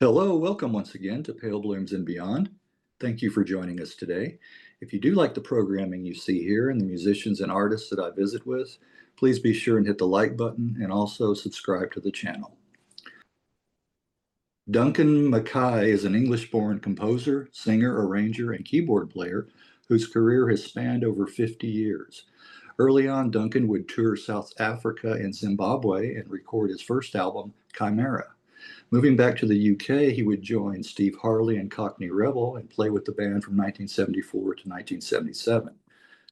Hello, welcome once again to Pale Blooms and Beyond. Thank you for joining us today. If you do like the programming you see here and the musicians and artists that I visit with, please be sure and hit the like button and also subscribe to the channel. Duncan Mackay is an English-born composer, singer, arranger, and keyboard player whose career has spanned over 50 years. Early on, Duncan would tour South Africa and Zimbabwe and record his first album, Chimera. Moving back to the UK, he would join Steve Harley and Cockney Rebel and play with the band from 1974 to 1977.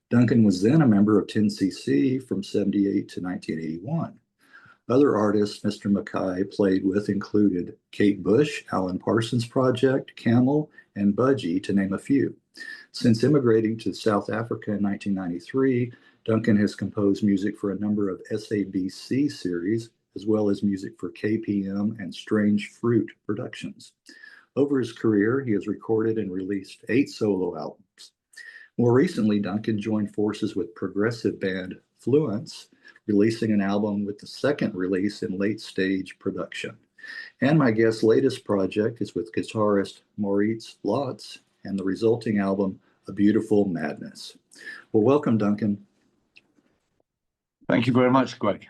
Duncan was then a member of 10cc from 78 to 1981. Other artists Mr. Mackay played with included Kate Bush, Alan Parsons Project, Camel and Budgie, to name a few. Since immigrating to South Africa in 1993, Duncan has composed music for a number of SABC series, as well as music for KPM and Strange Fruit Productions. Over his career, he has recorded and released 8 solo albums. More recently, Duncan joined forces with progressive band Fluance, releasing an album with the second release in late-stage production. And my guest's latest project is with guitarist Mauritz Lotz and the resulting album, A Beautiful Madness. Well, welcome, Duncan. Thank you very much, Greg.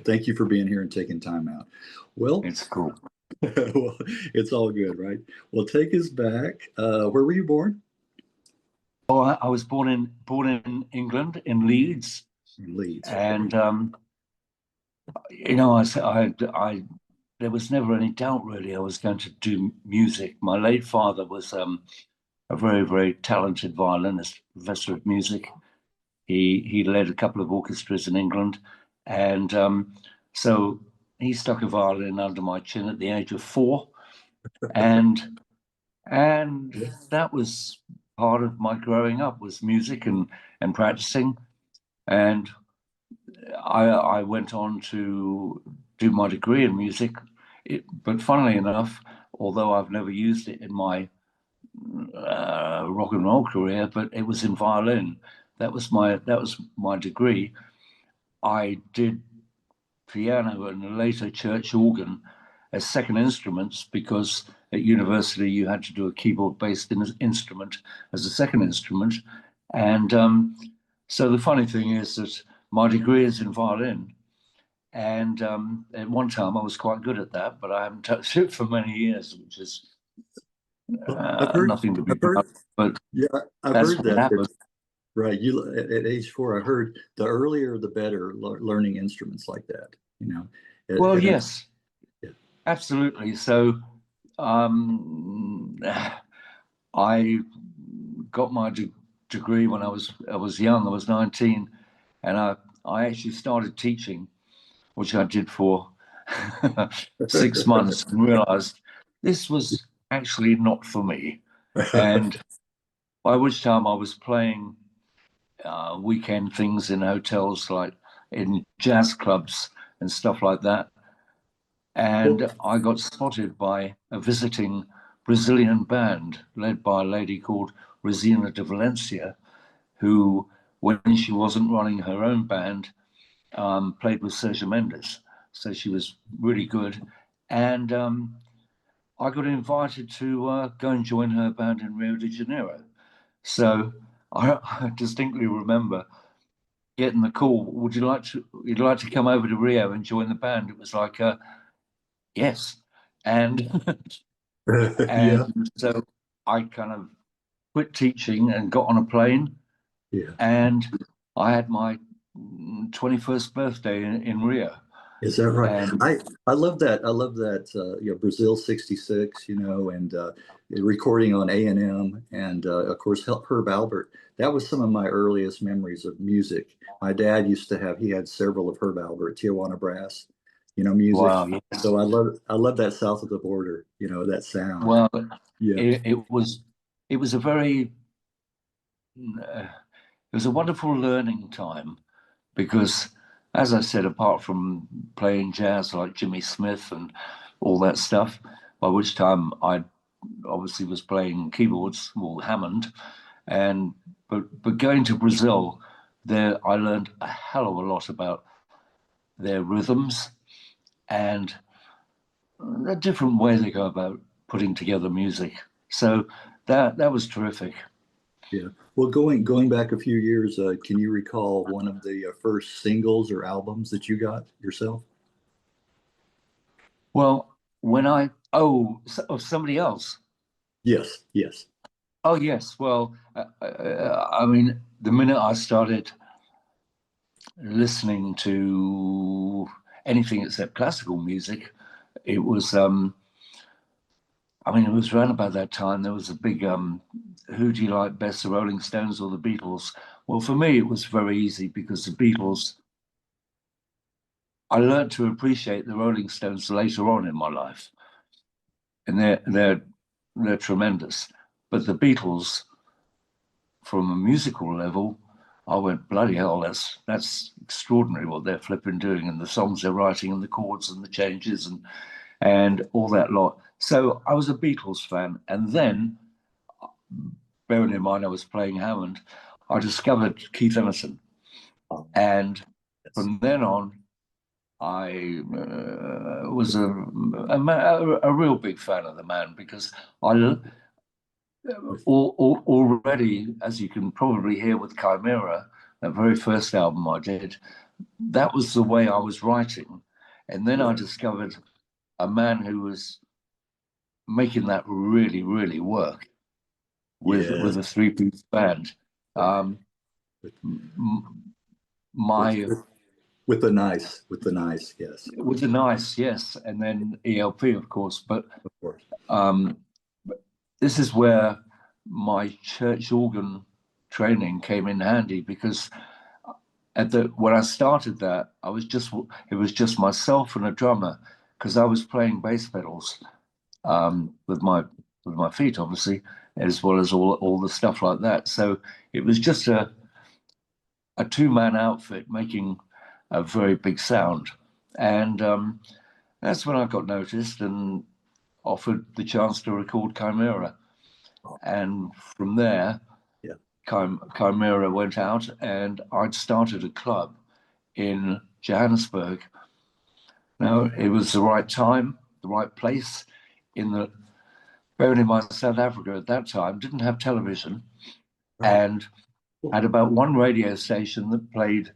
Thank you for being here and taking time out. Well, it's cool. Well, it's all good, right? Well, take us back. Where were you born? Oh, I was born in England, in Leeds. Leeds. And you know, I there was never any doubt really I was going to do music. My late father was a very, very talented violinist, professor of music. He led a couple of orchestras in England. And so he stuck a violin under my chin at the age of 4, and that was part of my growing up, was music and practicing. And I went on to do my degree in music, but funnily enough, although I've never used it in my rock and roll career, but it was in violin. That was my degree. I did piano and later church organ as second instruments because at university you had to do a keyboard-based instrument as a second instrument. And so the funny thing is that my degree is in violin. And at one time I was quite good at that, but I haven't touched it for many years, which is nothing to be proud of. But yeah, I've heard that. Right. You at age 4, I heard the earlier the better learning instruments like that, you know. Well, yes, yeah. Absolutely. So I got my degree when I was young. I was 19, and I actually started teaching, which I did for 6 months, and realized this was actually not for me. And by which time I was playing weekend things in hotels, like in jazz clubs and stuff like that. And I got spotted by a visiting Brazilian band led by a lady called Rosina de Valencia, who, when she wasn't running her own band, played with Sergio Mendes. So she was really good. And I got invited to go and join her band in Rio de Janeiro. So I distinctly remember getting the call, you'd like to come over to Rio and join the band? It was like, yes. And yeah. So I kind of quit teaching and got on a plane. Yeah. And I had my 21st birthday in Rio. Is that right? I love that. I love that. You know, Brazil '66. You know, and recording on A&M, and of course Herb Alpert. That was some of my earliest memories of music. My dad used to have. He had several of Herb Alpert, Tijuana Brass. You know, music. Wow, yeah. So I love that south of the border. You know, that sound. Well, yeah. It was a very it was a wonderful learning time, because, as I said, apart from playing jazz like Jimmy Smith and all that stuff, by which time I obviously was playing keyboards, or Hammond, but going to Brazil, there I learned a hell of a lot about their rhythms and a different way they go about putting together music. So that was terrific. Yeah. Well, going back a few years, can you recall one of the first singles or albums that you got yourself? Well, of somebody else. Yes, yes. Oh yes. Well, I mean, the minute I started listening to anything except classical music, it was I mean, it was around about that time. There was a big who do you like best, the Rolling Stones or the Beatles? Well, for me, it was very easy because the Beatles, I learned to appreciate the Rolling Stones later on in my life, and they're tremendous. But the Beatles, from a musical level, I went, bloody hell, that's extraordinary what they're flipping doing, and the songs they're writing, and the chords and the changes and all that lot. So I was a Beatles fan, and then, bearing in mind I was playing Hammond, I discovered Keith Emerson, Oh, and yes. from then on, I was a real big fan of the man because I already, as you can probably hear with Chimera, that very first album I did, that was the way I was writing. And then I Right. discovered a man who was making that really, really work Yes. with a three-piece band. Right. Um, With, with, my with the nice, yes, with the Nice, yes, and then ELP, of course. But of course. um, this is where my church organ training came in handy because when I started that, it was just myself and a drummer because I was playing bass pedals with my feet, obviously, as well as all the stuff like that. So it was just a two-man outfit making a very big sound, and that's when I got noticed and offered the chance to record Chimera. Oh, And from there, yeah. Chimera went out, and I'd started a club in Johannesburg. Now, it was the right time, the right place. Bearing in mind, South Africa at that time didn't have television Right. and had about one radio station that played,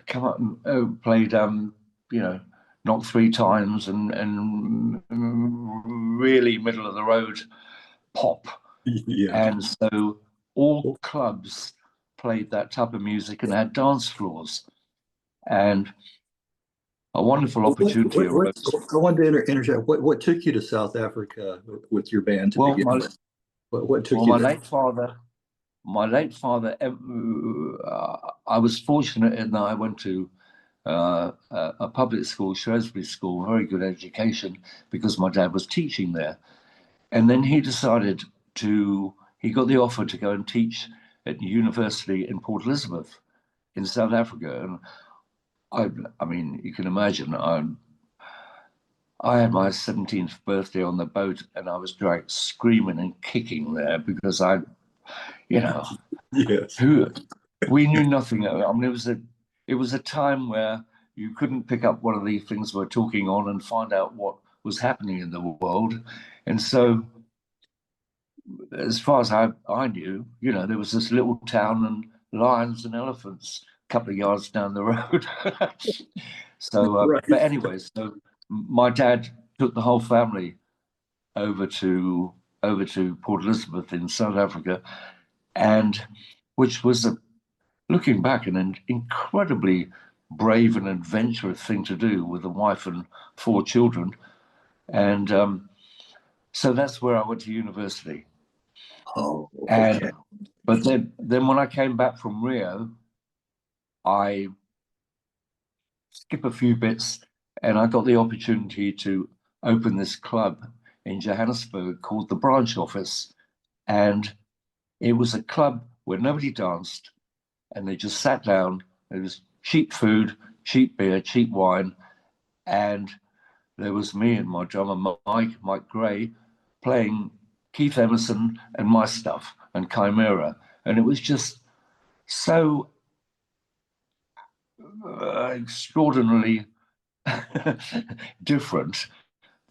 come up, played, you know, Knock Three Times and really middle of the road pop. Yeah. And so all Well, clubs played that type of music and had dance floors. And a wonderful opportunity arose. I wanted to interject. What took you to South Africa with your band to Well, begin with? What took well, you there? my late father, I was fortunate in that I went to a public school, Shrewsbury School, very good education, because my dad was teaching there. And then he got the offer to go and teach at university in Port Elizabeth in South Africa. And I mean, you can imagine, I had my 17th birthday on the boat and I was dragged screaming and kicking there because you know, Yes. who we knew nothing. I mean, it was a time where you couldn't pick up one of the things we're talking on and find out what was happening in the world. And so, as far as I knew, there was this little town and lions and elephants a couple of yards down the road. So, Right. but anyway, so my dad took the whole family over to Port Elizabeth in South Africa, and which was looking back an incredibly brave and adventurous thing to do with a wife and four children, and so that's where I went to university. Oh, okay. And but then when I came back from Rio, I skip a few bits, and I got the opportunity to open this club in Johannesburg called the Branch Office, and it was a club where nobody danced, and they just sat down. There was cheap food, cheap beer, cheap wine, and there was me and my drummer Mike Gray playing Keith Emerson and my stuff and Chimera, and it was just so extraordinarily different,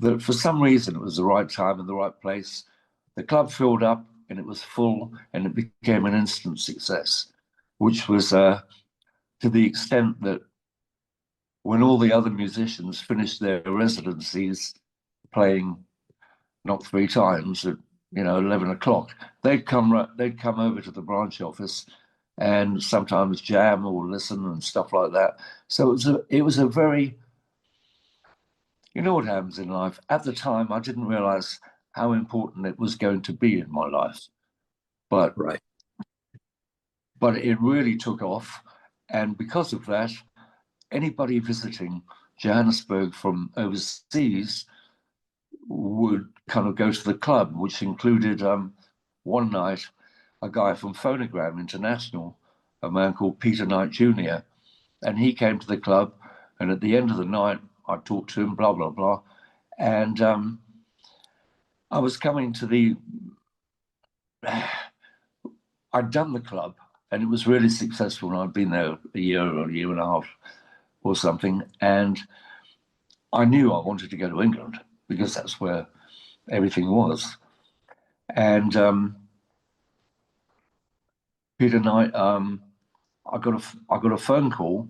that for some reason it was the right time and the right place. The club filled up and it was full, and it became an instant success, which was to the extent that when all the other musicians finished their residencies playing not 3 times at 11 o'clock, they'd come over to the branch office and sometimes jam or listen and stuff like that. So it was a very, what happens in life. At the time, I didn't realize how important it was going to be in my life, but Right. but it really took off, and because of that, anybody visiting Johannesburg from overseas would kind of go to the club, which included one night a guy from Phonogram International, a man called Peter Knight Jr., and he came to the club, and at the end of the night, I talked to him, blah, blah, blah, and I was coming to the... I'd done the club, and it was really successful, and I'd been there a year or a year and a half or something, and I knew I wanted to go to England because that's where everything was. And Peter Knight, I got a phone call,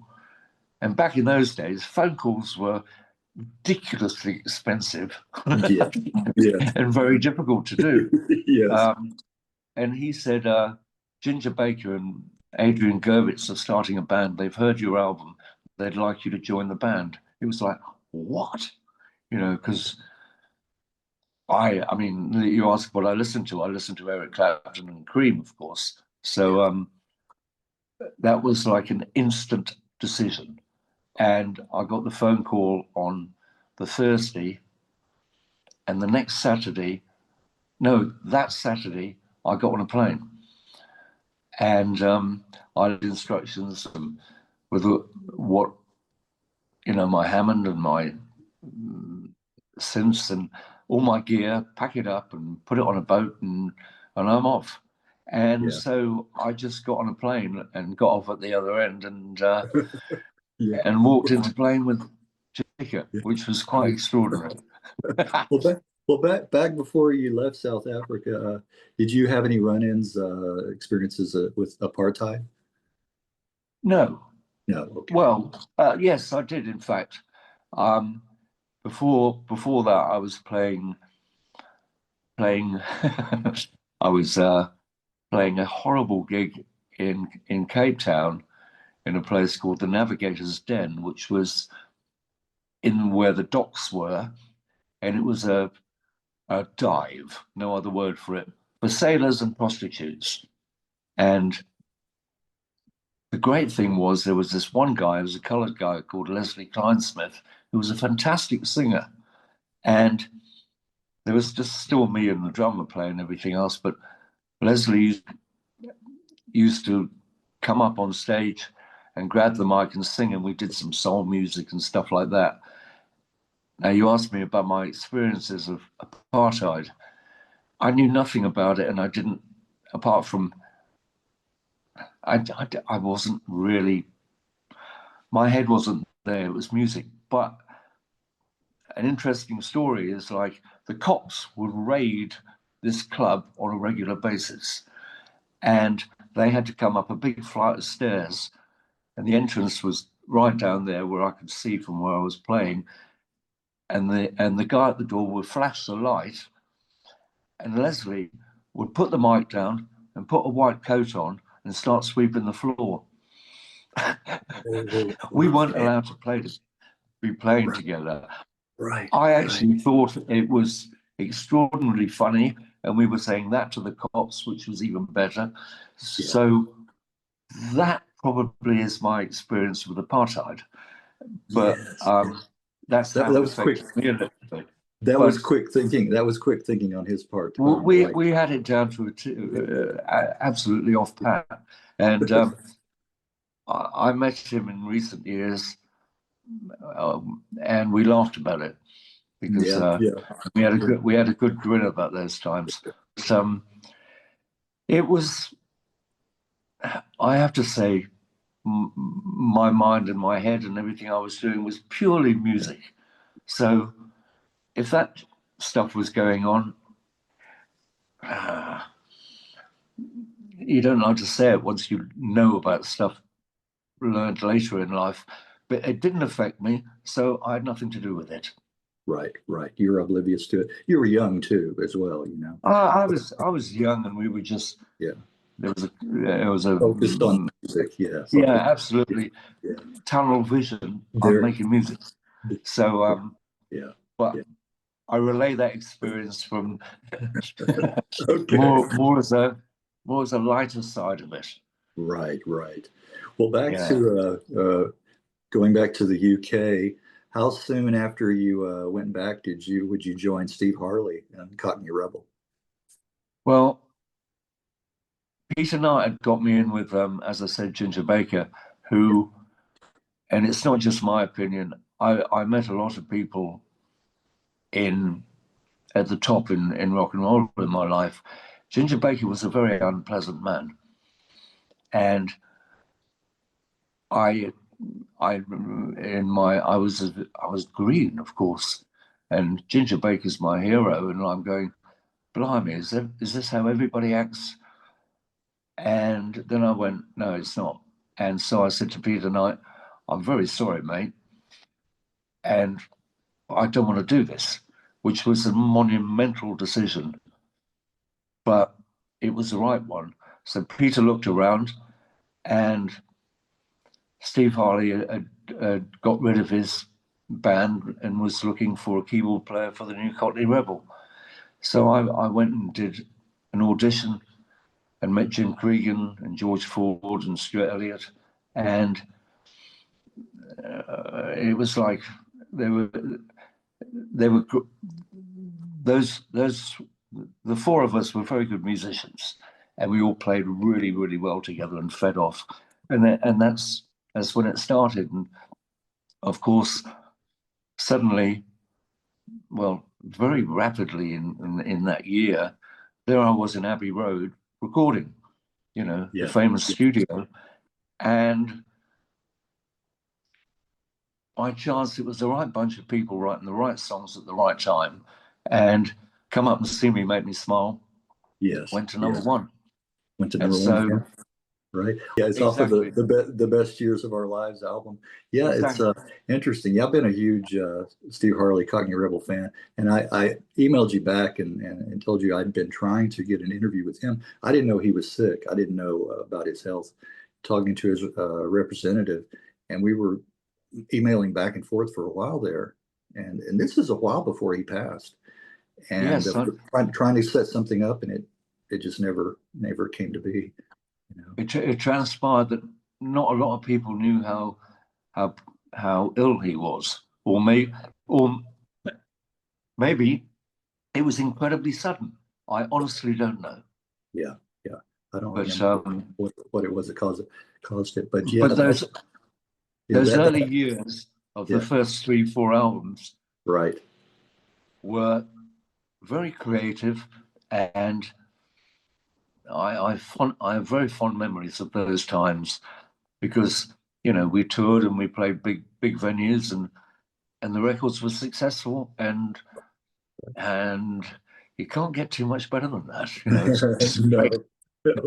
and back in those days, phone calls were ridiculously expensive Yeah. and very difficult to do. Yes. And he said, Ginger Baker and Adrian Gervitz are starting a band. They've heard your album. They'd like you to join the band. It was like, what? Because I mean, you ask what I listened to. I listened to Eric Clapton and Cream, of course. So that was like an instant decision. And I got the phone call on the Thursday, and that Saturday, I got on a plane. And I had instructions with what, my Hammond and my synths and all my gear, pack it up and put it on a boat, and I'm off. And so I just got on a plane and got off at the other end and and walked into plane with Jacob, which was quite extraordinary. Back before you left South Africa, did you have any run-ins, experiences with apartheid? No. No. Okay. Well, yes, I did. In fact, before that, I was playing. I was playing a horrible gig in Cape Town, in a place called the Navigator's Den, which was in where the docks were, and it was a dive, no other word for it, for sailors and prostitutes. And the great thing was there was this one guy, it was a colored guy called Leslie Kleinsmith, who was a fantastic singer. And there was just still me and the drummer playing everything else, but Leslie used to come up on stage and grab the mic and sing, and we did some soul music and stuff like that. Now, you asked me about my experiences of apartheid. I knew nothing about it, and I didn't, apart from, I wasn't really, my head wasn't there, it was music. But an interesting story is like the cops would raid this club on a regular basis, and they had to come up a big flight of stairs, and the entrance was right down there where I could see from where I was playing. And the guy at the door would flash the light, and Leslie would put the mic down and put a white coat on and start sweeping the floor. We weren't allowed to be playing together. Right. I actually thought it was extraordinarily funny, and we were saying that to the cops, which was even better. Yeah. So that probably is my experience with apartheid. But yes. That was quick. That was quick thinking. That was quick thinking on his part. We had it down to absolutely off pat, and I met him in recent years, and we laughed about it because we had a good grin about those times. But, it was, I have to say, my mind and my head and everything I was doing was purely music. So if that stuff was going on, you don't know how to say it once you know about stuff learned later in life, but it didn't affect me, so I had nothing to do with it. Right, right. You're oblivious to it. You were young too, as well, I was young, and we were just Yeah. It was a Focused on music, yeah. yeah, absolutely. Yeah. Tunnel vision on There, making music. So yeah. but Yeah. I relay that experience from Okay. more as a lighter side of it. Right, right. Well, back Yeah. to going back to the UK. How soon after you went back would you join Steve Harley and Cockney Rebel? Well, Peter Knight had got me in with, as I said, Ginger Baker, who, and it's not just my opinion. I met a lot of people at the top in rock and roll in my life. Ginger Baker was a very unpleasant man, and I was green, of course, and Ginger Baker's my hero, and I'm going, blimey, is this how everybody acts? And then I went, no, it's not. And so I said to Peter Knight, I'm very sorry, mate, and I don't want to do this, which was a monumental decision, but it was the right one. So Peter looked around, and Steve Harley had got rid of his band and was looking for a keyboard player for the new Cockney Rebel. So I went and did an audition and met Jim Cregan and George Ford and Stuart Elliott, and it was like they were the four of us were very good musicians, and we all played really, really well together and fed off, and that's when it started. And of course, suddenly, well, very rapidly in that year, there I was in Abbey Road recording, the famous studio, and by chance it was the right bunch of people writing the right songs at the right time, and Come Up and See Me Make Me Smile. Yes. Went to number one. Went to number one. Right. Yeah, it's exactly. off of the Best Years of Our Lives album. Yeah, exactly. It's interesting. Yeah, I've been a huge Steve Harley Cockney Rebel fan, and I emailed you back and told you I'd been trying to get an interview with him. I didn't know he was sick. I didn't know about his health. Talking to his representative, and we were emailing back and forth for a while there, and this is a while before he passed. And yes, trying to set something up, and it just never came to be. It transpired that not a lot of people knew how ill he was, or maybe it was incredibly sudden. I honestly don't know. Yeah. I don't remember what it was that caused it, but yeah. But those early years of the first 3-4 albums, right, were very creative, and I have very fond memories of those times, because we toured and we played big venues, and the records were successful, and you can't get too much better than that. No.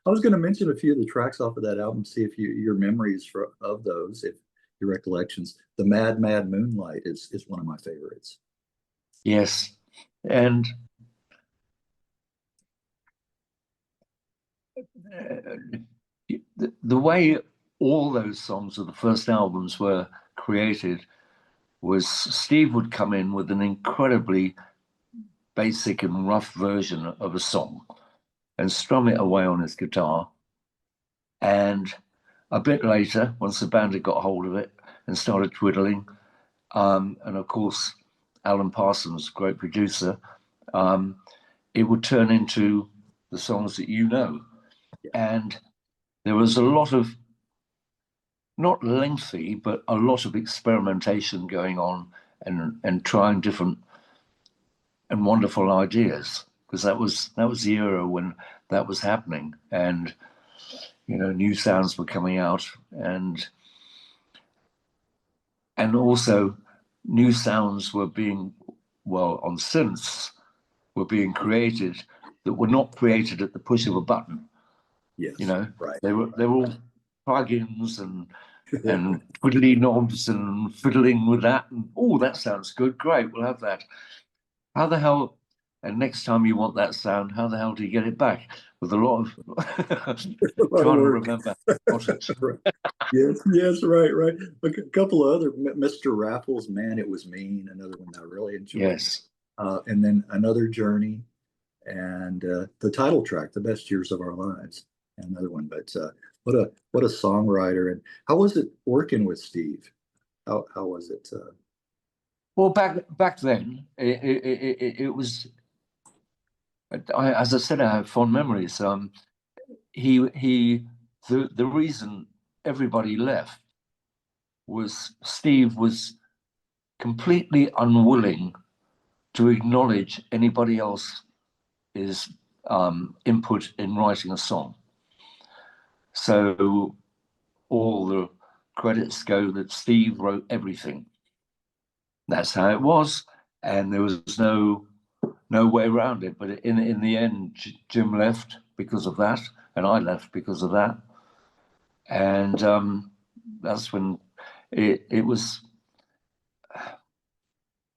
I was going to mention a few of the tracks off of that album, see if your memories of those, if your recollections. The Mad Moonlight is one of my favorites. Yes, and the way all those songs of the first albums were created was Steve would come in with an incredibly basic and rough version of a song and strum it away on his guitar. And a bit later, once the band had got hold of it and started twiddling, and of course, Alan Parsons, great producer, it would turn into the songs that you know. And there was a lot of, not lengthy, but a lot of experimentation going on, and trying different and wonderful ideas, because that was the era when that was happening. And new sounds were coming out, and also new sounds were being, on synths were being created that were not created at the push of a button. Yes. Right. They were all plugins and twiddly knobs and fiddling with that, and that sounds good, great, we'll have that. How the hell? And next time you want that sound, how the hell do you get it back? With a lot of trying to remember. Yes, right. A couple of other, Mr. Raffles, Man, It Was Mean, another one I really enjoyed. Yes. And then Another Journey, and the title track, The Best Years of Our Lives, another one. But what a songwriter! And how was it working with Steve? How was it? Well, back then, it was. As I said, I have fond memories. The reason everybody left was Steve was completely unwilling to acknowledge anybody else's input in writing a song. So all the credits go that Steve wrote everything. That's how it was, and there was no way around it. But in the end, Jim left because of that, and I left because of that, and that's when it was.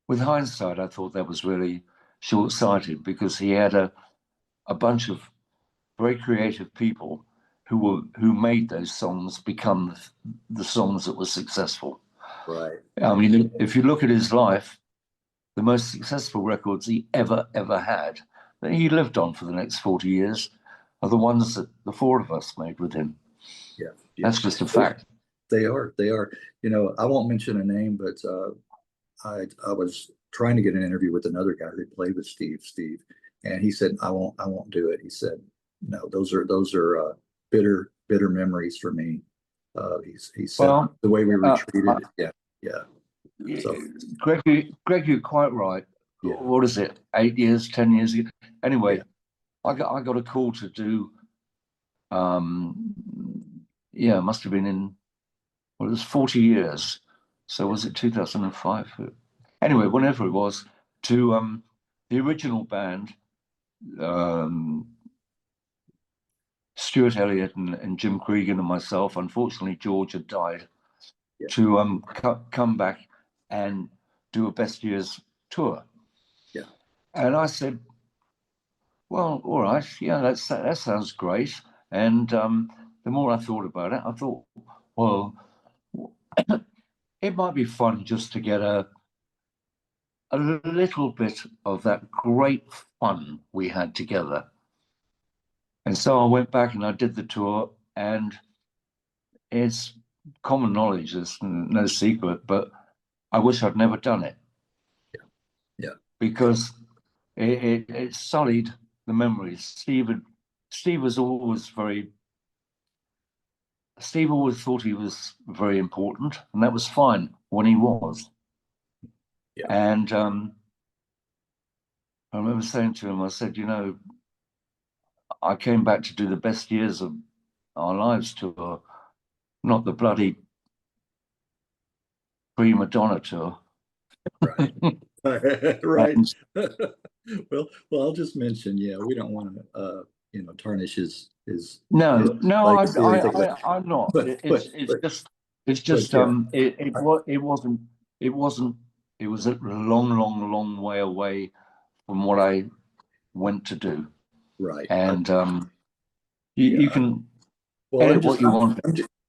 With hindsight, I thought that was really short-sighted, because he had a bunch of very creative people who made those songs become the songs that were successful. Right. I mean, if you look at his life, the most successful records he ever had, that he lived on for the next 40 years, are the ones that the four of us made with him. Yeah. That's just a fact. They are. I won't mention a name, but I was trying to get an interview with another guy who played with Steve, and he said, I won't do it. He said, no, those are bitter memories for me. He said, the way we were treated. Yeah. So, Greg, you're quite right. Yeah. What is it? 8 years, 10 years ago? Anyway, I got a call to do. It must have been it was 40 years. So was it 2005? Anyway, whenever it was, to the original band, Stuart Elliott and Jim Cregan and myself. Unfortunately, George had died. Yeah. To come back and do a best years tour. Yeah. And I said, well, all right, yeah, that sounds great. And the more I thought about it, I thought, well, it might be fun just to get a little bit of that great fun we had together. And so I went back and I did the tour, and it's common knowledge, it's no secret, but I wish I'd never done it. Yeah. Because it sullied the memories. Steve was always Steve always thought he was very important, and that was fine when he was. Yeah. And I remember saying to him, I said, I came back to do the best years of our lives tour, not the bloody prima donna tour. Right. Right. Well, I'll just mention, we don't want to, tarnish his. No, legacy, I'm not. It's just it was a long way away from what I went to do. Right. And you can edit what you want.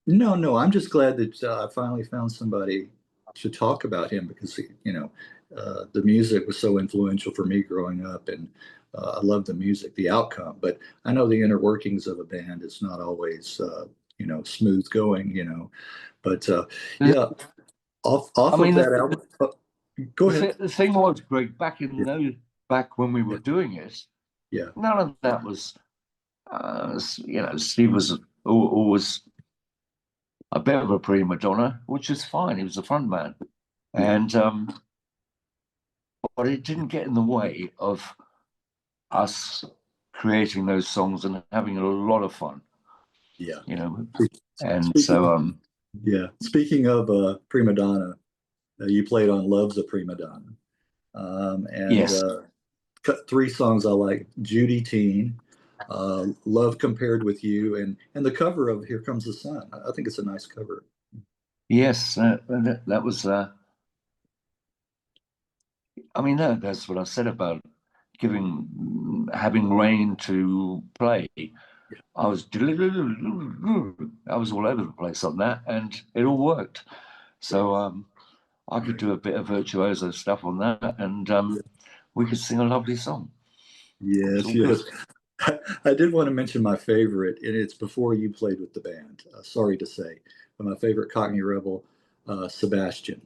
No, I'm just glad that I finally found somebody to talk about him, because the music was so influential for me growing up, and I love the music, the outcome. But I know the inner workings of a band is not always smooth going. But off of that album. Go ahead. The thing was, Greg, back when we were doing it, none of that was. Steve was always a bit of a prima donna, which is fine. He was a front man, and but it didn't get in the way of us creating those songs and having a lot of fun. Yeah. you know. And Speaking, so yeah. Speaking of prima donna, you played on "Love's a Prima Donna," and yes, three songs I like: "Judy Teen," "Love Compared with You," and the cover of "Here Comes the Sun." I think it's a nice cover. yes, that was. I mean, that's what I said about having rain to play. I was all over the place on that, and it all worked. So I could do a bit of virtuoso stuff on that, and we could sing a lovely song. It's Yes, all good. yes. I did want to mention my favorite, and it's before you played with the band. Sorry to say, but my favorite Cockney Rebel, Sebastian.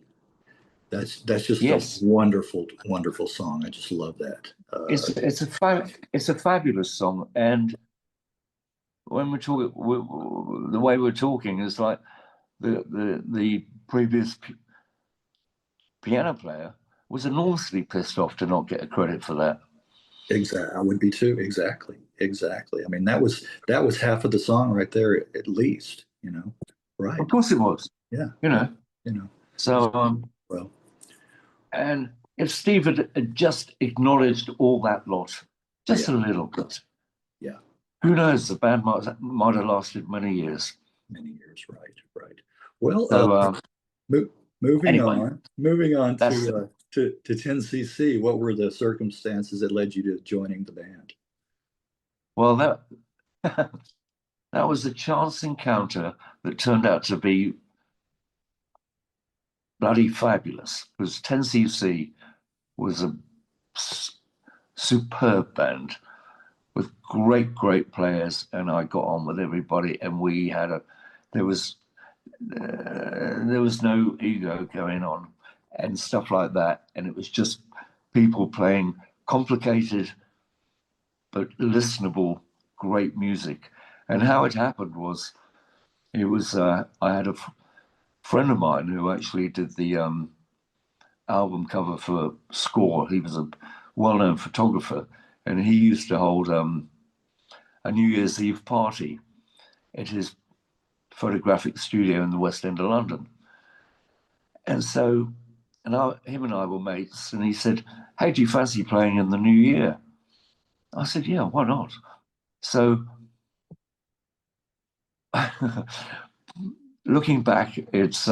That's just a Yes, wonderful, wonderful song. I just love that. it's a fabulous song, and when we're talking, the way we're talking is like the previous piano player was enormously pissed off to not get a credit for that. Exactly, I would be too. Exactly, exactly. I mean, that was half of the song right there, at least. Of Right? course, it was. Yeah, You yeah. know. You know. So Well, and if Steve had just acknowledged all that lot, just yeah, a little bit, yeah. who knows? The band might have lasted many years. Many years. Right, right. Well, So mo anyway, moving on that's to 10cc. What were the circumstances that led you to joining the band? well that that was a chance encounter that turned out to be bloody fabulous. Because 10cc was a superb band with great players, and I got on with everybody, and we had there was no ego going on and stuff like that, and it was just people playing complicated but listenable great music. And how it happened was it was I had a friend of mine who actually did the album cover for Score. He was a well-known photographer, and he used to hold a New Year's Eve party at his photographic studio in the West End of London. And so, him and I were mates, and he said, "Hey, do you fancy playing in the new year?" I said, "Yeah, why not?" So, looking back, it's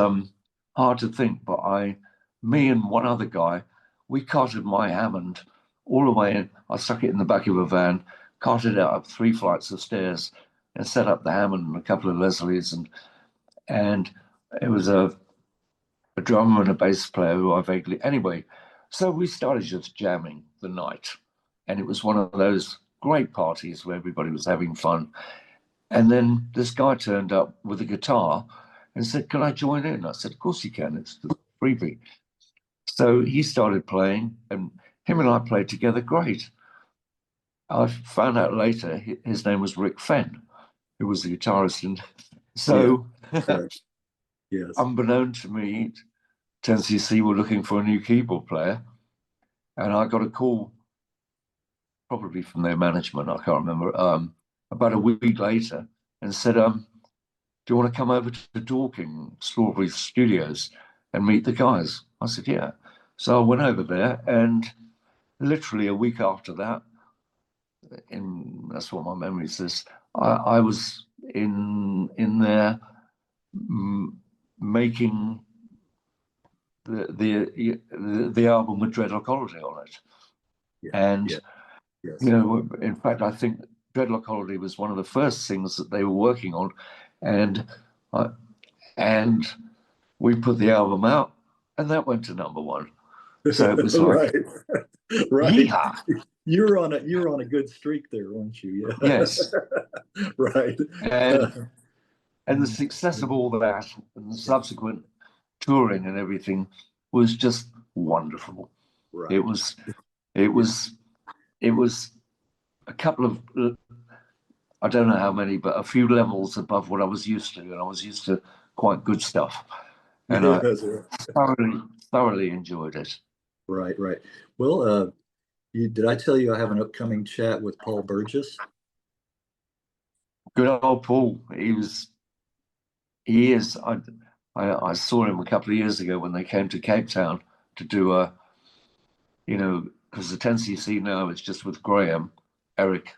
hard to think, but me and one other guy, we carted my Hammond all the way in. I stuck it in the back of a van, carted it up 3 flights of stairs, and set up the Hammond and a couple of Leslies, and it was a drummer and a bass player who I vaguely anyway. So we started just jamming the night, and it was one of those great parties where everybody was having fun. And then this guy turned up with a guitar and said, "Can I join in?" I said, "Of course you can. It's the freebie." So he started playing, and him and I played together great. I found out later his name was Rick Fenn, who was the guitarist. And Yeah, so, right. Yes. unbeknown to me, 10cc were looking for a new keyboard player, and I got a call, probably from their management, I can't remember, about a week later, and said, "Do you want to come over to Dorking Strawberry Studios and meet the guys?" I said, "Yeah." So I went over there, and literally a week after that, that's what my memory says, I was in there making the album with Dreadlock Holiday on it. Yeah, And yeah, yes. in fact, I think Dreadlock Holiday was one of the first things that they were working on, and and we put the album out, and that went to #1. So it was like, Right, right. yeehaw! You're on a good streak there, weren't you? Yes, Yeah. Right. and the success of all that and the subsequent touring and everything was just wonderful. It Right. was it Yeah. was it was a couple of, I don't know how many, but a few levels above what I was used to, and I was used to quite good stuff, and I Yes. thoroughly enjoyed it. Right, right. Well, did I tell you I have an upcoming chat with Paul Burgess? Good old Paul. He is. I saw him a couple of years ago when they came to Cape Town to do a, because the 10cc now is just with Graham, Eric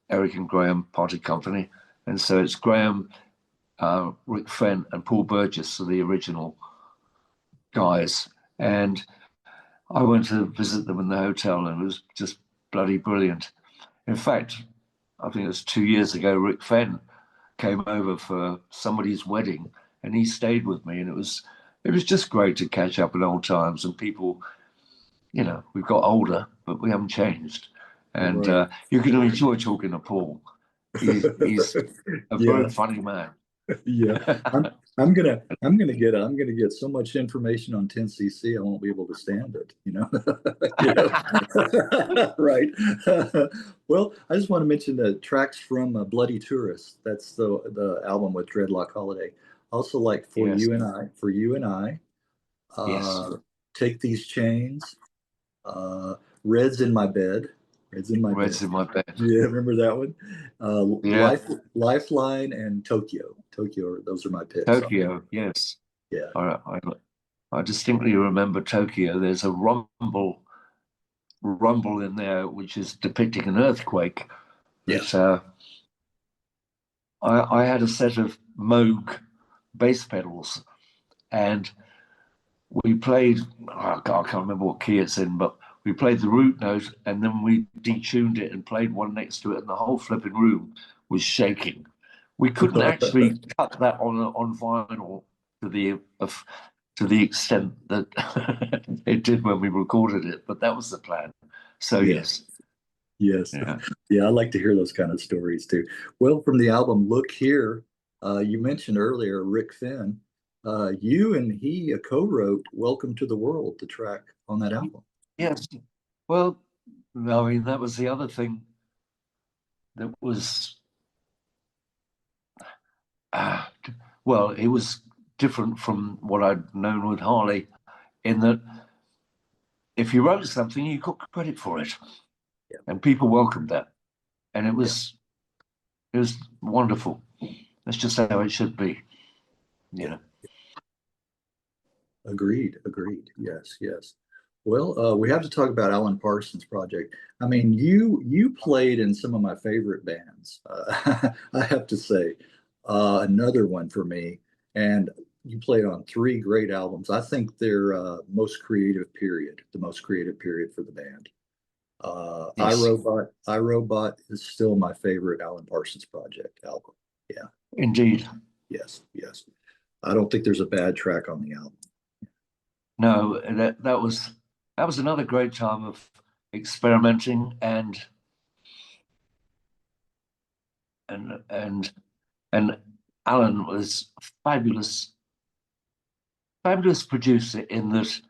and Graham Party Company. And so it's Graham, Rick Fenn, and Paul Burgess are the original guys. And I went to visit them in the hotel, and it was just bloody brilliant. In fact, I think it was 2 years ago, Rick Fenn came over for somebody's wedding, and he stayed with me, and it was just great to catch up in old times. And people, we've got older, but we haven't changed. And Right. you can enjoy talking to Paul. He's a very funny man. Yeah, I'm gonna get so much information on 10cc I won't be able to stand it. Right. Well, I just want to mention the tracks from Bloody Tourist. That's the album with Dreadlock Holiday. Also, like Yes. For You and I, Yes. Take These Chains, Red's in My Bed. Red's in My Red's Bed. in My Bed. Yeah, remember that one? Yeah. Lifeline and Tokyo. Those are my picks. Tokyo, yes. Yeah. I distinctly remember Tokyo. There's a rumble in there, which is depicting an earthquake. Yes. I had a set of Moog bass pedals, and we played, I can't remember what key it's in, but we played the root note, and then we detuned it and played one next to it, and the whole flipping room was shaking. We couldn't actually cut that on vinyl to the extent that it did when we recorded it, but that was the plan. So yes. Yes. Yeah, I like to hear those kind of stories too. Well, from the album Look Here, you mentioned earlier Rick Fenn. You and he co-wrote Welcome to the World, the track on that album. Yes. Well, I mean, that was the other thing that was, well, it was different from what I'd known with Harley, in that if you wrote something, you got credit for it. Yeah. And people welcomed that. And it was wonderful. That's just how it should be, Agreed. Yes. Well, we have to talk about Alan Parsons Project. I mean, you played in some of my favorite bands. I have to say, another one for me. And you played on 3 great albums. I think they're the most creative period for the band. Yes. iRobot is still my favorite Alan Parsons Project album. Yeah. Indeed. Yes. I don't think there's a bad track on the album. No, that was another great time of experimenting and Alan was a fabulous producer in that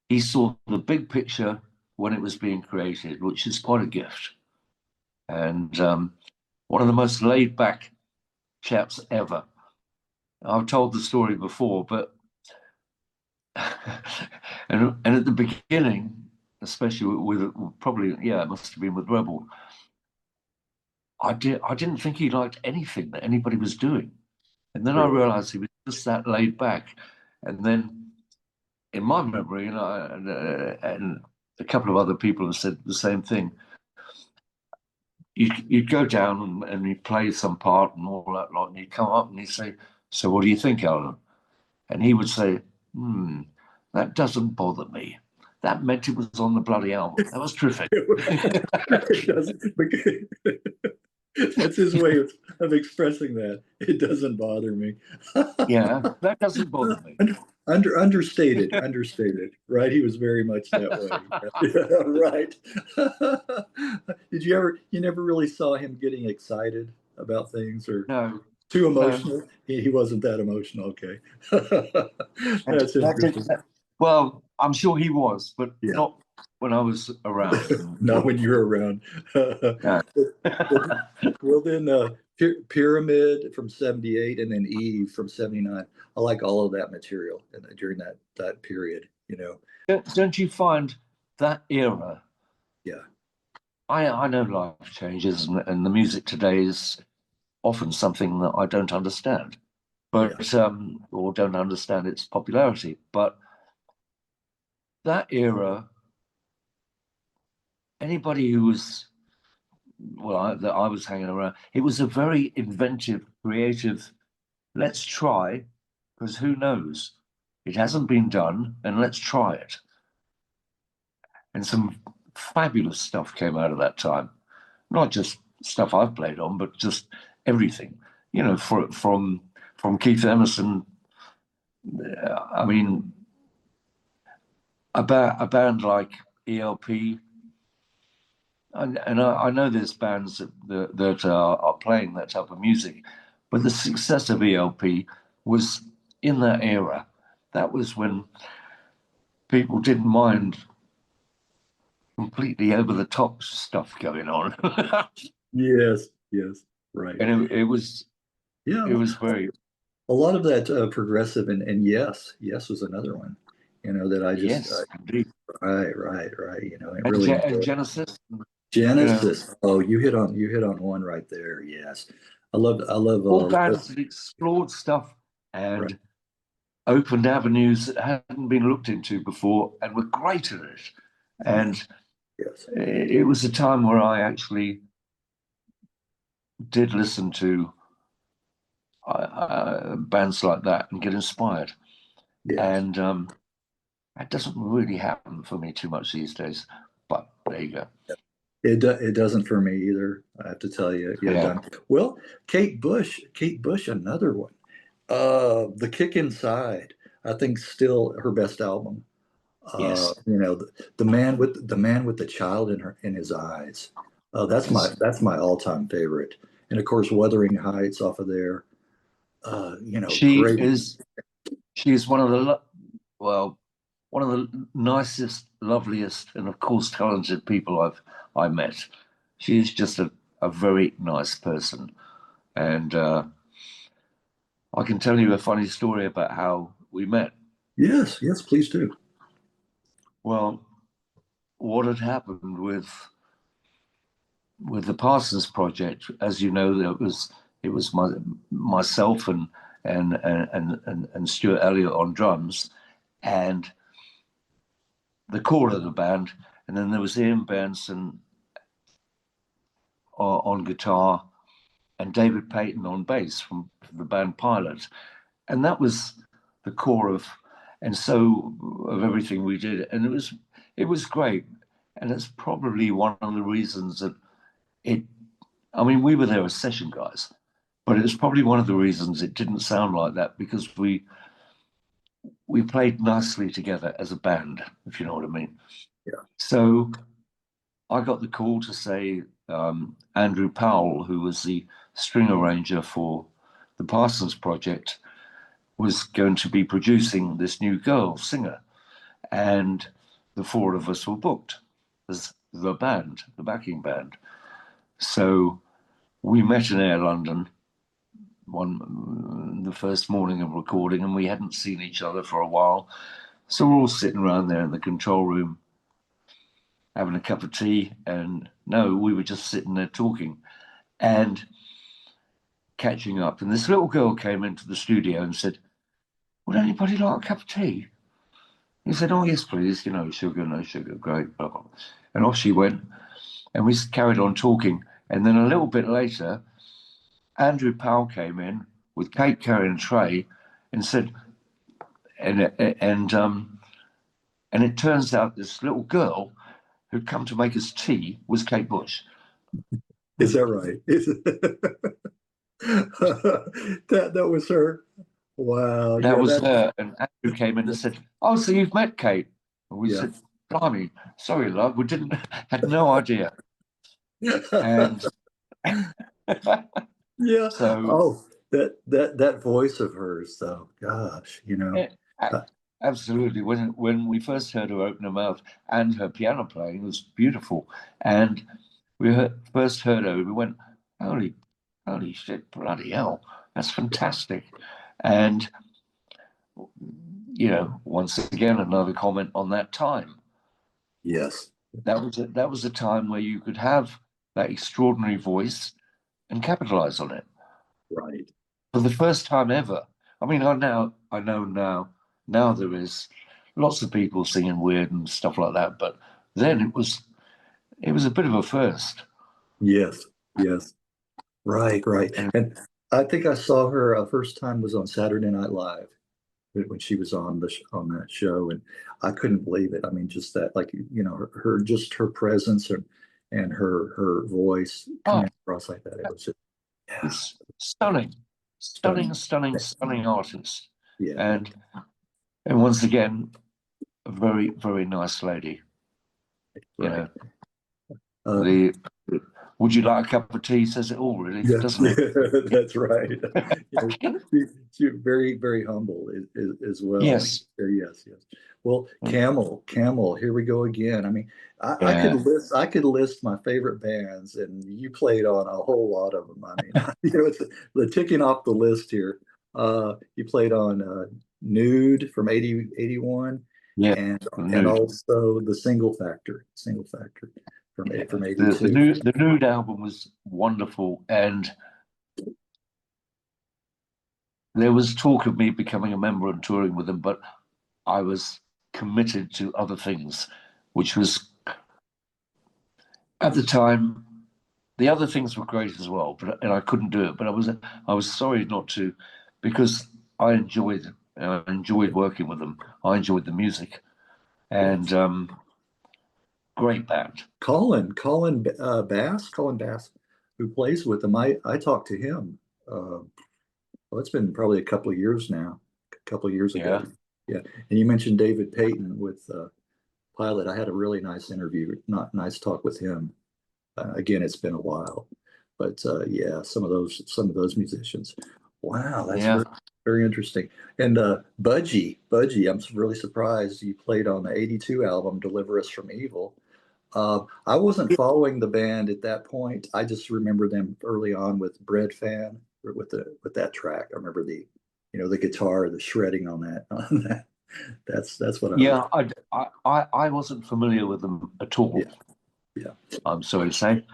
he saw the big picture when it was being created, which is quite a gift. And one of the most laid back chaps ever. I've told the story before, but and at the beginning, especially with probably, it must have been with Rebel, I didn't think he liked anything that anybody was doing. And then I realized he was just that laid back. And then in my memory, and a couple of other people have said the same thing, you'd go down and you'd play some part and all that lot, and he'd come up and he'd say, "So what do you think, Alan?" And he would say, "That doesn't bother me. That meant it was on the bloody album. That was terrific." That's his way of expressing that. It doesn't bother me. Yeah, that doesn't bother me. Understated, right? He was very much that way. Right. You never really saw him getting excited about things, or no, too emotional? No. He wasn't that emotional. Okay. That's interesting. Well, I'm sure he was, but not when I was around. Not when you were around. Well, then Pyramid from 78 and then Eve from 79. I like all of that material during that period, Don't you find that era? Yeah. I know life changes and the music today is often something that I don't understand, but or don't understand its popularity. But that era, anybody who was that I was hanging around, it was a very inventive, creative. Let's try, because who knows? It hasn't been done, and let's try it. And some fabulous stuff came out of that time. Not just stuff I've played on, but just everything. You know, from Keith Emerson. I mean, a band like ELP, and I know there's bands that are playing that type of music, but the success of ELP was in that era. That was when people didn't mind completely over the top stuff going on. Yes, right. And it was very, a lot of that progressive and yes was another one, that I just yes, indeed. Right. It And, really and Genesis, Genesis. Oh, you hit on one right there. Yes, I love all bands that explored stuff and right. opened avenues that hadn't been looked into before and were great at it. And yes, it was a time where I actually did listen to bands like that and get inspired. yes. And that doesn't really happen for me too much these days. But there you go. It doesn't for me either. I have to tell you. Yeah. Well, Kate Bush, another one. The Kick Inside, I think, still her best album. Yes. The man with the child in his eyes. That's my all-time favorite. And of course, Wuthering Heights off of there. She is one of the nicest, loveliest, and of course talented people I met. She is just a very nice person, and I can tell you a funny story about how we met. Yes, please do. Well, what had happened with the Parsons Project, as you know, it was myself and Stuart Elliott on drums, and the core of the band, and then there was Ian Benson on guitar, and David Payton on bass from the band Pilot, and that was the core of everything we did, and it was great, and it's probably one of the reasons that I mean, we were there as session guys, but it was probably one of the reasons it didn't sound like that, because we played nicely together as a band, if you know what I mean. Yeah. So I got the call to say Andrew Powell, who was the string arranger for the Parsons Project, was going to be producing this new girl singer, and the four of us were booked as the band, the backing band. So we met in Air London the first morning of recording, and we hadn't seen each other for a while. So we're all sitting around there in the control room having a cup of tea, and no, we were just sitting there talking and catching up. And this little girl came into the studio and said, "Would anybody like a cup of tea?" He said, "Oh, yes, please. Sugar, no sugar, great." Blah, blah. And off she went, and we carried on talking. And then a little bit later, Andrew Powell came in with Kate carrying a tray and said, and it turns out this little girl who'd come to make us tea was Kate Bush. Is that right? that was her. Wow. That was her. And Andrew came in and said, "Oh, so you've met Kate?" And we said, "Blimey, sorry, love, we had no idea." And yeah. So that voice of hers, though, gosh, absolutely. When we first heard her open her mouth and her piano playing, it was beautiful. And we first heard her, we went, holy shit, bloody hell, that's fantastic. And once again, another comment on that time. Yes, that was a time where you could have that extraordinary voice and capitalize on it. for the first time ever. I mean, I know now there is lots of people singing weird and stuff like that, but then it was a bit of a first. Yes, yes. Right, right. And And I think I saw her first time was on Saturday Night Live when she was on on that show, and I couldn't believe it. I mean, just that, like, her just her presence and her voice oh, coming across like that. It was just, yeah, it's stunning, stunning. stunning, stunning, stunning artist. Yeah, And once again, a very, very nice lady. You right. know, Uh, the would you like a cup of tea says it all, really, yeah, doesn't that's right. Yeah, it? she's very, very humble as well. Yes. Yes, yes. Well, Camel, here we go again. I mean, Yeah. I could list my favorite bands, and you played on a whole lot of them. I mean, it's the ticking off the list here. You played on Nude from 81, Yeah. and also the Single Factor from The 82. nude album was wonderful, and there was talk of me becoming a member and touring with them, but I was committed to other things, which was at the time. The other things were great as well, and I couldn't do it. But I was sorry not to, because I enjoyed working with them. I enjoyed the music, and great band. Colin Bass, who plays with them. I talked to him. Well, it's been probably a couple of years now, a couple of years ago. Yeah. Yeah. And you mentioned David Payton with Pilot. I had a really nice interview, not nice talk with him. Again, it's been a while, but yeah, some of those musicians. Wow, that's Yeah. very interesting. And Budgie, I'm really surprised you played on the '82 album "Deliver Us from Evil." I wasn't following the band at that point. I just remember them early on with Bread Fan with that track. I remember the guitar, the shredding on that. On that. That's what I Yeah, I wasn't familiar with them at all. Yeah, yeah. I'm sorry to say.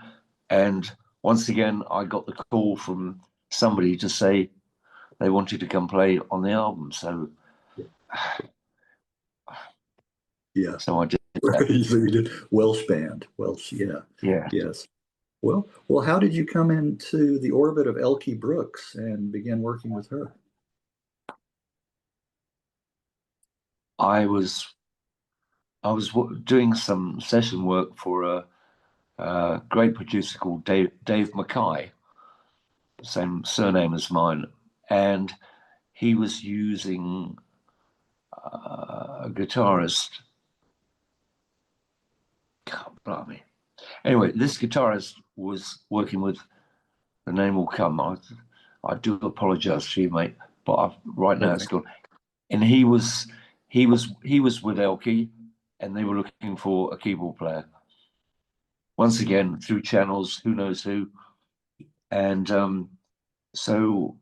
And once again, I got the call from somebody to say they wanted to come play on the album. So, Yeah. so I did So that. you did Welsh band. Welsh, yeah. Yeah. Yes. Well, how did you come into the orbit of Elkie Brooks and begin working with her? I was doing some session work for a great producer called Dave Mackay, same surname as mine, and he was using a guitarist. God, blimey. Anyway, this guitarist was working with, the name will come. I do apologize to you, mate, but right now it's gone. And he was with Elkie, and they were looking for a keyboard player. Once again, through channels, who knows who. And so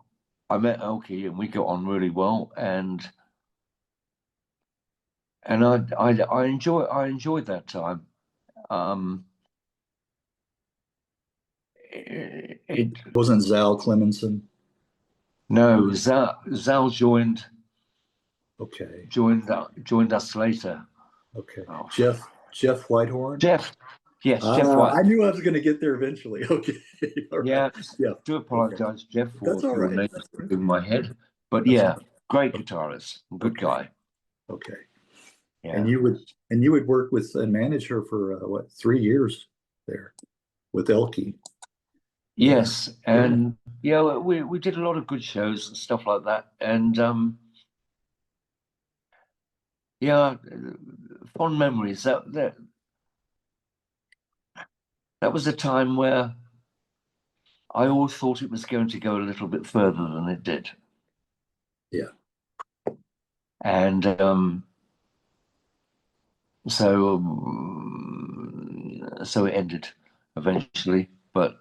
I met Elkie, and we got on really well, and I enjoyed that time. It Wasn't Zal Clemenson? No, Zal joined Okay. joined us later. Okay. Oh, Jeff Whitehorn? Jeff. Yes, Jeff White. I knew I was going to get there eventually. Okay. All right. Yeah, Yeah. do apologize, Jeff, That's all for right. the name in my head. But That's yeah, all right. great guitarist, good guy. Okay. Yeah. And you would work with and manage her for what, 3 years there with Elkie. Yes, and yeah, we did a lot of good shows and stuff like that, and yeah, fond memories. That was a time where I always thought it was going to go a little bit further than it did. Yeah. And so it ended eventually, but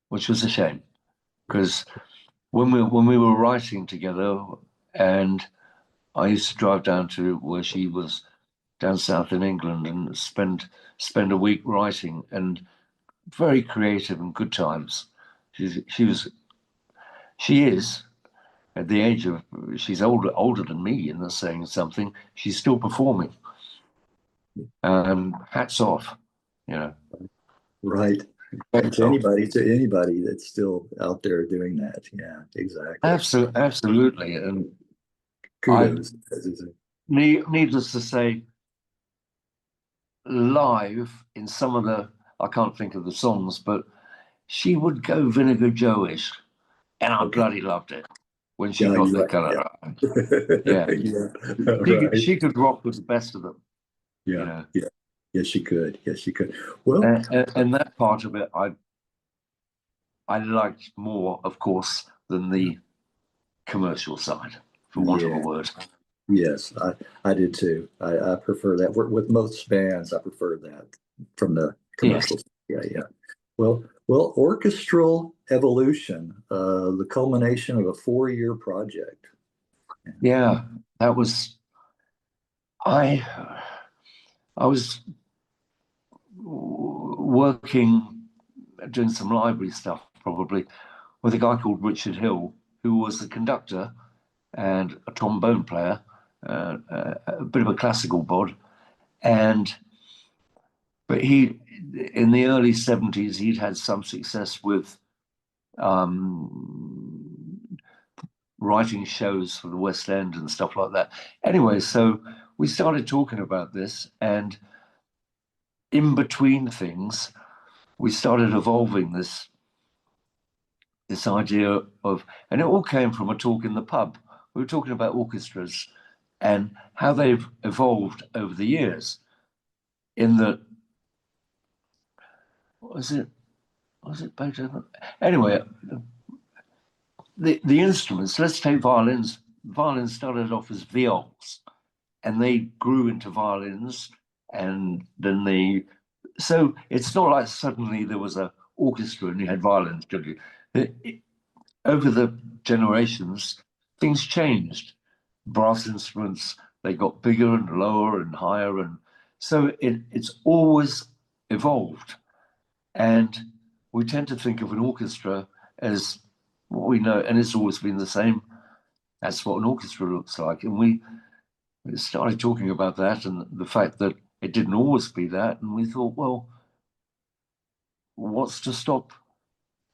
which was a shame, because when we were writing together, and I used to drive down to where she was down south in England and spend a week writing, and very creative and good times. She was She is at the age of, she's older than me, and that's saying something. She's still performing. Hats off, you know. Right. To anybody that's still out there doing that. Yeah, exactly. Absolutely. And kudos. Needless to say, live in some of the, I can't think of the songs, but she would go Vinegar Joe-ish, and I bloody loved it when she got the color. Yeah. She could rock with the best of them. Yeah, you know? Yeah. Yes, she could. Yes, she could. Well, and that part of it, I liked more, of course, than the commercial side, for want of a word. Yes, I did too. I prefer that. With most bands, I prefer that from the commercial. Yes. Yeah. Well, orchestral evolution, the culmination of a 4-year project. Yeah, that was. I was working, doing some library stuff, probably, with a guy called Richard Hill, who was the conductor and a trombone player, a bit of a classical bod. But he, in the early 70s, he'd had some success with writing shows for the West End and stuff like that. Anyway, so we started talking about this, and in between things, we started evolving this idea of, and it all came from a talk in the pub. We were talking about orchestras and how they've evolved over the years. In that, was it Beethoven? Anyway, the instruments. Let's take violins. Violins started off as viols, and they grew into violins, and then so it's not like suddenly there was an orchestra and you had violins. Over the generations, things changed. Brass instruments, they got bigger and lower and higher, and so it's always evolved. And we tend to think of an orchestra as what we know, and it's always been the same. That's what an orchestra looks like. And we started talking about that and the fact that it didn't always be that. And we thought, well, what's to stop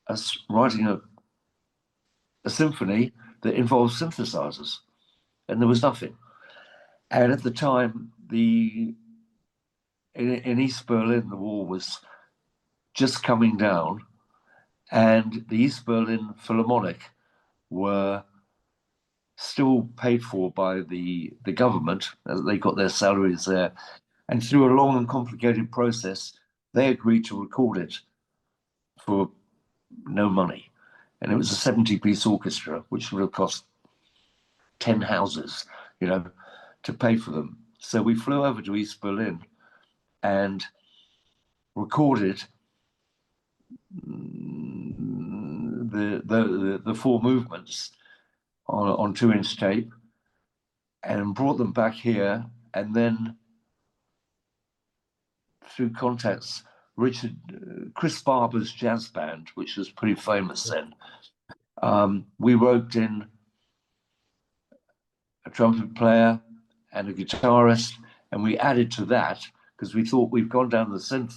us writing a symphony that involves synthesizers? And there was nothing. And at the time, in East Berlin, the wall was just coming down, and the East Berlin Philharmonic were still paid for by the government. They got their salaries there. And through a long and complicated process, they agreed to record it for no money. And it was a 70-piece orchestra, which would have cost 10 houses, to pay for them. So we flew over to East Berlin and recorded the 4 movements on 2-inch tape and brought them back here. And then through contacts, Chris Barber's jazz band, which was pretty famous then, we roped in a trumpet player and a guitarist, and we added to that because we thought we've gone down the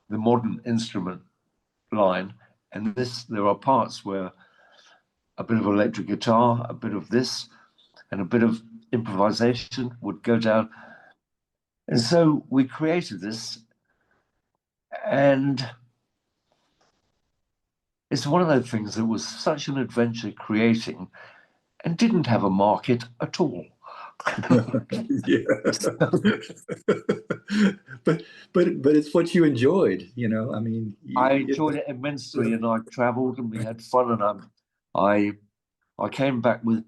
modern instrument line, and there are parts where a bit of electric guitar, a bit of this, and a bit of improvisation would go down. And so we created this, and it's one of those things that was such an adventure creating and didn't have a market at all. but it's what you enjoyed, I mean, I enjoyed it immensely, and I traveled and we had fun, and I came back with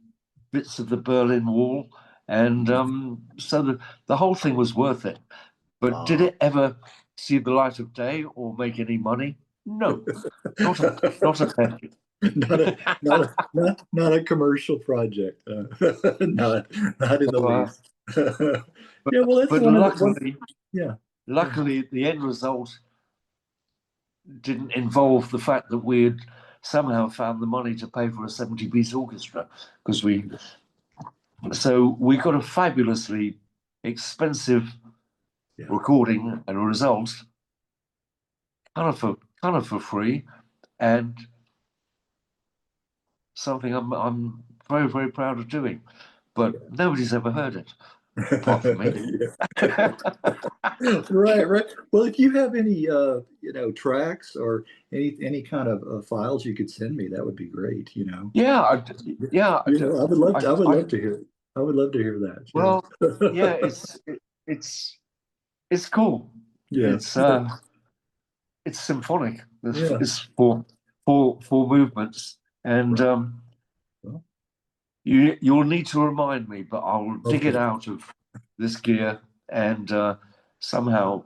bits of the Berlin Wall, and so the whole thing was worth it. But did it ever see the light of day or make any money? No, not a penny. Not a commercial project. Not in the least. Luckily, the end result didn't involve the fact that we had somehow found the money to pay for a 70-piece orchestra, because we got a fabulously expensive recording and a result kind of for free, and something I'm very, very proud of doing. But nobody's ever heard it, apart from me. Right. Well, if you have any tracks or any kind of files you could send me, that would be great. Yeah, I would love to. I would love to hear. I would love to hear that. Well, yeah, it's cool. Yeah. It's symphonic. Yeah. It's four movements, and Well, you'll need to remind me, but I'll dig it okay. out of this gear and somehow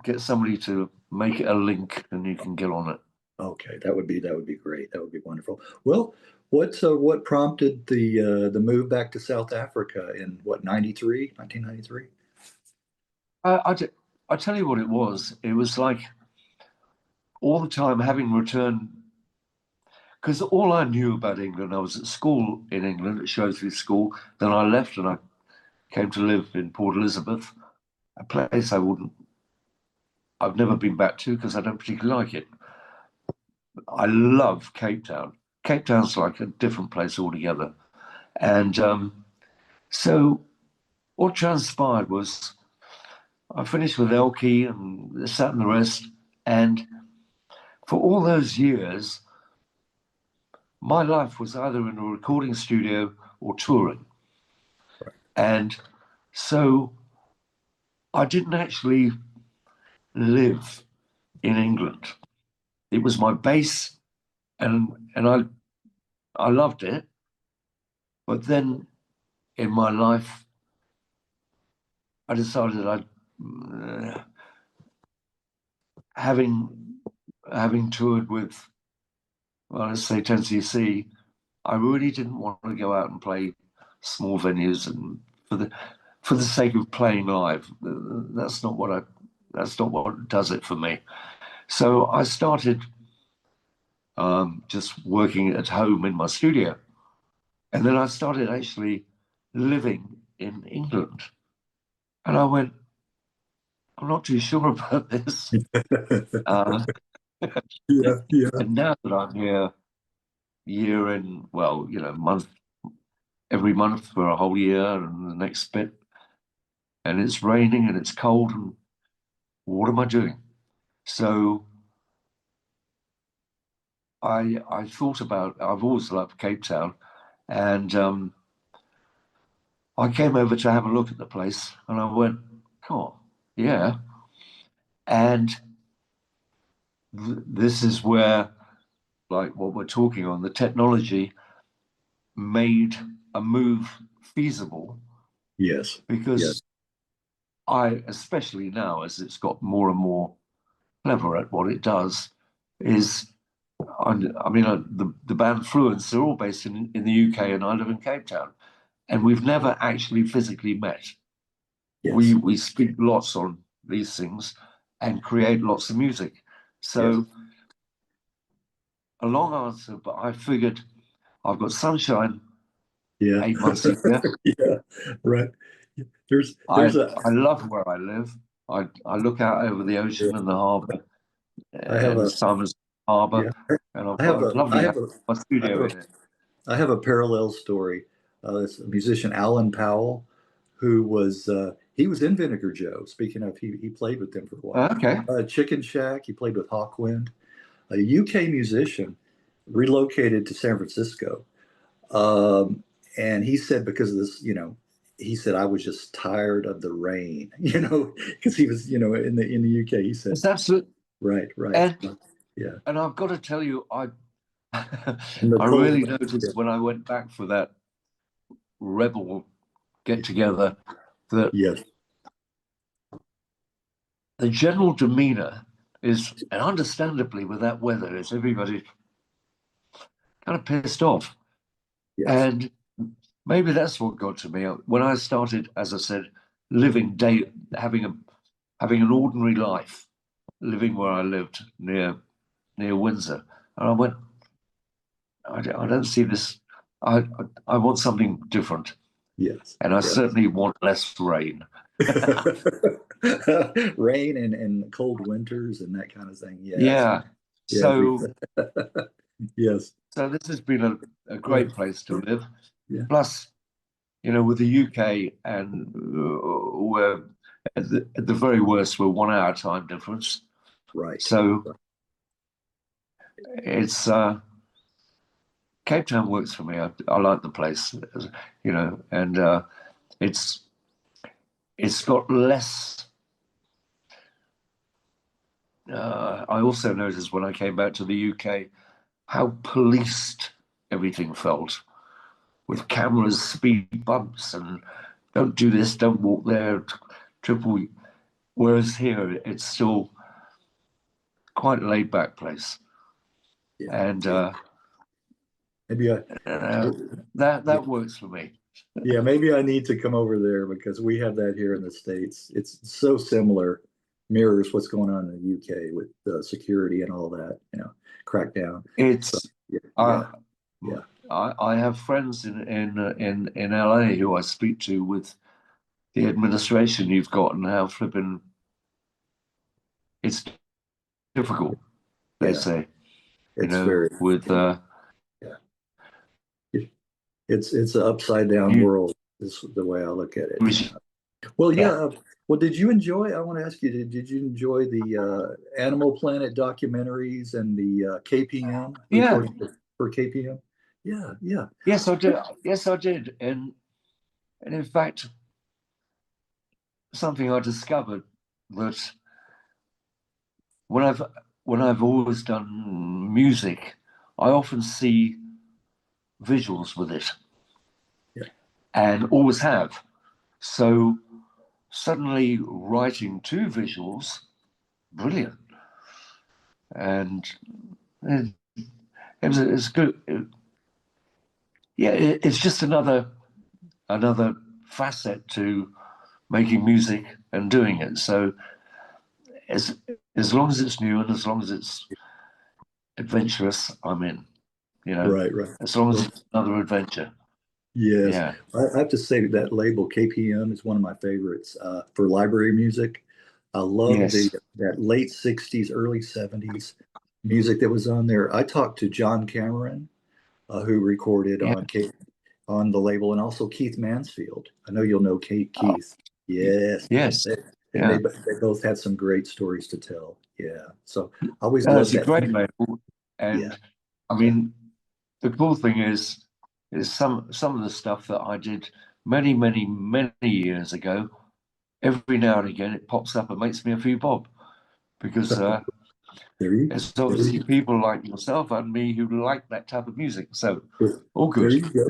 get somebody to make it a link, and you can get on it. Okay, that would be great. That would be wonderful. Well, what prompted the move back to South Africa in 1993? I tell you what it was. It was like all the time having returned, because all I knew about England, I was at school in England at Shrewsbury School. Then I left and I came to live in Port Elizabeth, a place I've never been back to because I don't particularly like it. I love Cape Town. Cape Town's like a different place altogether. And so what transpired was I finished with Elkie and this, that, and the rest. And for all those years, my life was either in a recording studio or touring. Right. And so I didn't actually live in England. It was my base, and I loved it. But then in my life, I decided having toured with, well, let's say 10cc, I really didn't want to go out and play small venues and for the sake of playing live. That's not what does it for me. So I started just working at home in my studio. And then I started actually living in England. And I went, I'm not too sure about this. And now that I'm here year in, well, every month for a whole year and the next bit, and it's raining and it's cold, and what am I doing? So I thought about, I've always loved Cape Town, and I came over to have a look at the place, and I went, oh, yeah. And this is where, like what we're talking on, the technology made a move feasible. Yes. Because especially now, as it's got more and more clever at what it does, is, the band Fluance, they're all based in the UK, and I live in Cape Town, and we've never actually physically met. Yes. We speak lots on these things and create lots of music. So a long answer, but I figured I've got sunshine 8 months a year. Yeah, right. I love where I live. I look out over the ocean and the harbour, and Simon's Harbour, and I've got a lovely studio in it. I have a parallel story. It's a musician, Alan Powell, who was he was in Vinegar Joe. Speaking of, he played with them for a while. Okay. Chicken Shack. He played with Hawkwind. A UK musician relocated to San Francisco, and he said because of this, he said I was just tired of the rain, because he was, in the UK. He said, it's absolutely right. And I've got to tell you, I really noticed when I went back for that Rebel get together that the general demeanor is, and understandably with that weather, is everybody kind of pissed off. Yes. And maybe that's what got to me when I started, as I said, having an ordinary life, living where I lived near Windsor. And I went, I don't see this. I want something different, Yes. and I Yes. certainly want less rain. Rain and cold winters and that kind of thing. Yes. Yeah. Yes. So Yes. so this has been a Yeah. great place to live. Yeah. Plus, with the UK, and we're at the very worst, we're 1 hour time difference. Right. So it's Cape Town works for me. I like the place, and it's got less. I also noticed when I came back to the UK how policed everything felt, with cameras, speed bumps, and don't do this, don't walk there, triple. Whereas here, it's still quite a laid back place. Yeah. And Maybe I that works for me. yeah, maybe I need to come over there because we have that here in the States. It's so similar, mirrors what's going on in the UK with security and all that, crackdown. It's So, yeah. I have friends in LA who I speak to with the administration you've got and how flipping it's difficult. They say, It's very with it's an upside down world is the way I look at it. Well, yeah. Well, did you enjoy? I want to ask you, did you enjoy the Animal Planet documentaries and the KPM for KPM? Yeah, yeah. Yes, I did. Yes, I did. And in fact, something I discovered that when I've always done music, I often see visuals with it, and always have. So suddenly writing 2 visuals, brilliant, and it's good. It's just another facet to making music and doing it. So as long as it's new and as long as it's adventurous, I'm in. Right. As long as it's another adventure. Yes. Yeah. I have to say that label KPM is one of my favorites for library music. I love that late 60s, early 70s music that was on there. I talked to John Cameron, who recorded on the label, and also Keith Mansfield. I know you'll know Keith. Yes. Yes. They both had some great stories to tell. Yeah. So I always loved loved that. It's a great label. And I mean, the cool thing is some of the stuff that I did many, many, many years ago, every now and again it pops up and makes me a few bob, because there's obviously people like yourself and me who like that type of music. So all good. There you go.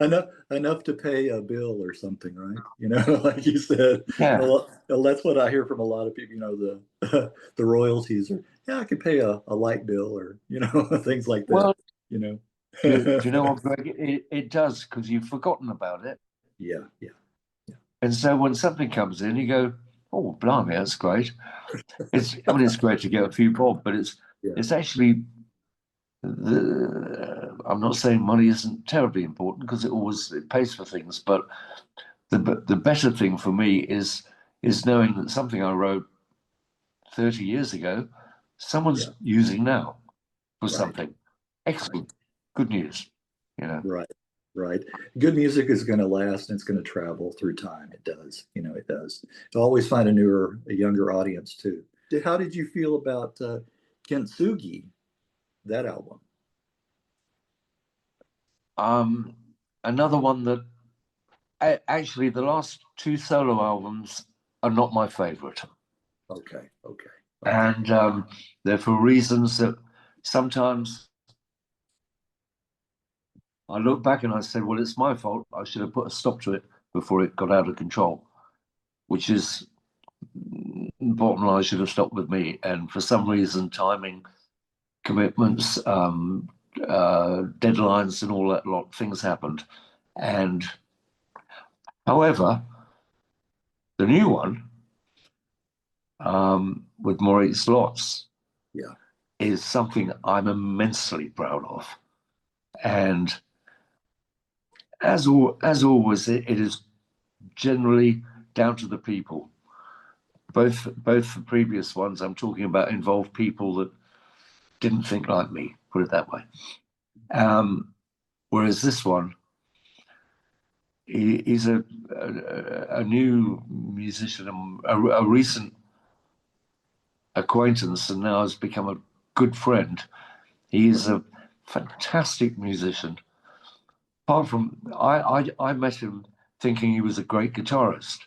Right. Enough to pay a bill or something, right? Like you said. Yeah. Well, that's what I hear from a lot of people. The royalties are, I could pay a light bill, or things like that. Well, do you know what, Greg? It does, because you've forgotten about it. Yeah. And so when something comes in, you go, "Oh, blimey, that's great." It's great to get a few bob, but it's actually. I'm not saying money isn't terribly important, because it pays for things, but the better thing for me is knowing that something I wrote 30 years ago, someone's using now for something. Excellent. Good news. Right. Good music is going to last, and it's going to travel through time. It does. It does. To always find a younger audience too. How did you feel about Kintsugi, that album? Another one that actually the last 2 solo albums are not my favorite. Okay. And they're for reasons that sometimes I look back and I say, well, it's my fault. I should have put a stop to it before it got out of control, which is, bottom line, should have stopped with me. And for some reason, timing, commitments, deadlines and all that lot, things happened. And however, the new one with Mauritz Lotz is something I'm immensely proud of. And as always, it is generally down to the people. Both the previous ones I'm talking about involved people that didn't think like me, put it that way. Whereas this one, he's a new musician, a recent acquaintance, and now has become a good friend. He's a fantastic musician. Apart from, I met him thinking he was a great guitarist.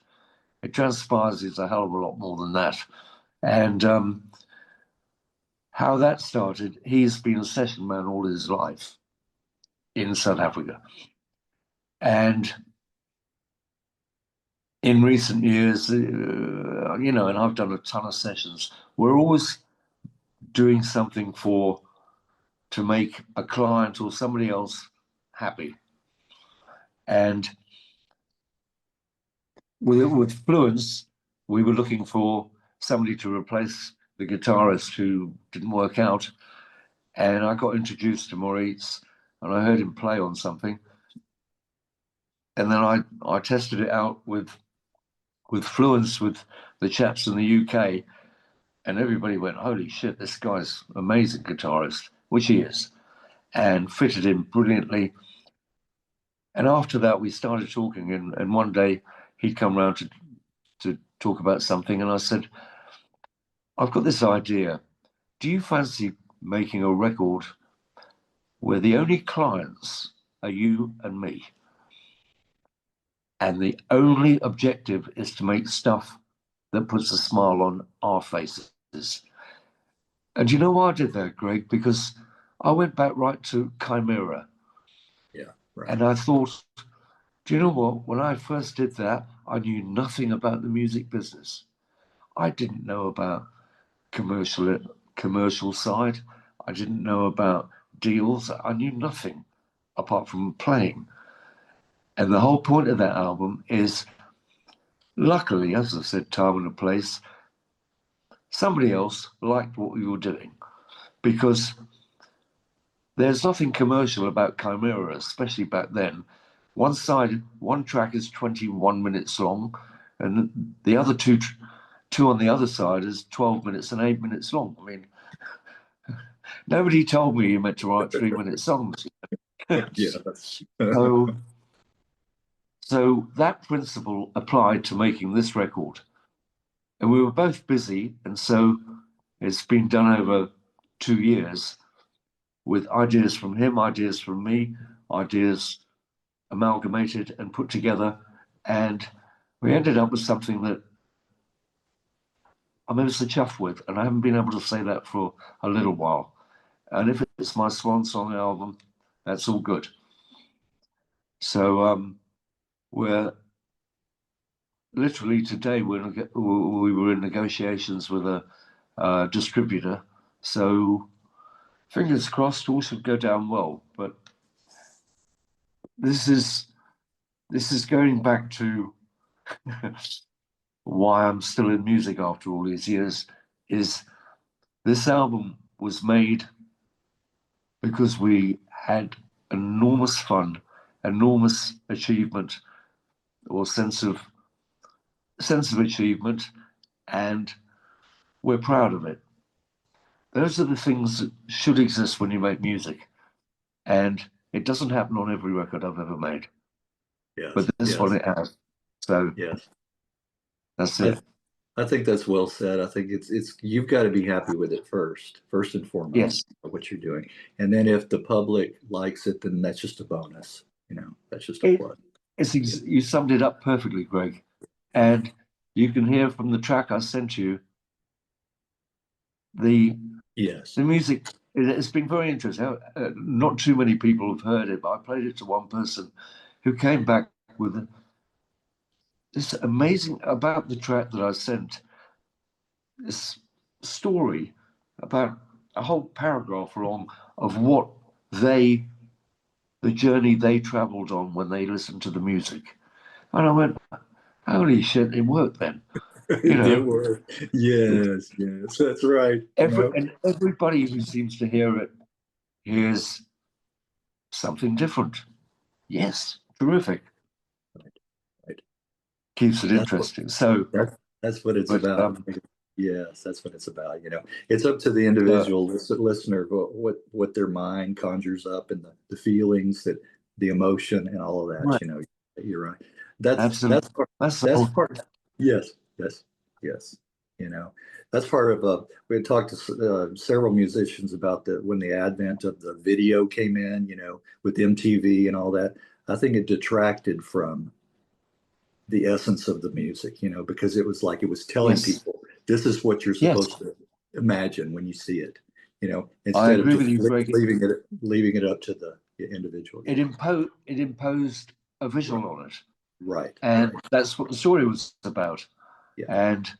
It transpires he's a hell of a lot more than that. And how that started, he's been a session man all his life in South Africa. And in recent years, and I've done a ton of sessions, we're always doing something to make a client or somebody else happy. And with Fluance, we were looking for somebody to replace the guitarist who didn't work out. And I got introduced to Mauritz, and I heard him play on something. And then I tested it out with Fluance, with the chaps in the UK, and everybody went, holy shit, this guy's an amazing guitarist, which he is, and fitted in brilliantly. And after that, we started talking, and one day he'd come round to talk about something, and I said, I've got this idea. Do you fancy making a record where the only clients are you and me? And the only objective is to make stuff that puts a smile on our faces. And you know why I did that, Greg? Because I went back right to Chimera. Yeah, right. And I thought, do you know what? When I first did that, I knew nothing about the music business. I didn't know about commercial side. I didn't know about deals. I knew nothing apart from playing. And the whole point of that album is, luckily, as I said, time and a place, somebody else liked what we were doing, because there's nothing commercial about Chimera, especially back then. One track is 21 minutes long, and the other two on the other side is 12 minutes and 8 minutes long. I mean, nobody told me you meant to write 3-minute songs. So that principle applied to making this record. And we were both busy, and so it's been done over 2 years with ideas from him, ideas from me, ideas amalgamated and put together. And we ended up with something that I'm immensely chuffed with, and I haven't been able to say that for a little while. And if it's my swan song album, that's all good. So we're literally today, we were in negotiations with a distributor. So fingers crossed, all should go down well. But this is going back to why I'm still in music after all these years. Is this album was made because we had enormous fun, enormous achievement, or sense of achievement, and we're proud of it. Those are the things that should exist when you make music, and it doesn't happen on every record I've ever made. Yes, but this one it has. So yes, that's it. I think that's well said. I think it's you've got to be happy with it first and foremost. Yes. What you're doing, and then if the public likes it, then that's just a bonus. That's just a plus. You summed it up perfectly, Greg. And you can hear from the track I sent you the music. It's been very interesting. Not too many people have heard it, but I played it to one person who came back with this amazing about the track that I sent. This story about a whole paragraph long of what the journey they traveled on when they listened to the music. And I went, holy shit, it worked then. It worked. Yes, that's right. And everybody who seems to hear it hears something different. Yes, terrific. Right. Keeps it That's what, interesting. So, that's what it's but about. Yes, that's what it's about. It's up to the uh, individual listener what their mind conjures up and the feelings the emotion and all of that. right, You're right. That's absolutely. That's the that's whole. part. Yes, yes, yes. You know, that's part of. We had talked to several musicians about when the advent of the video came in. With MTV and all that. I think it detracted from the essence of the music, because it was like it was telling Yes, people this is what you're yes, supposed to imagine when you see it, I instead of agree with just you, Greg. leaving it up to the individual. It imposed a Right, visual on it, right, and right. that's what the story was about. Yeah. And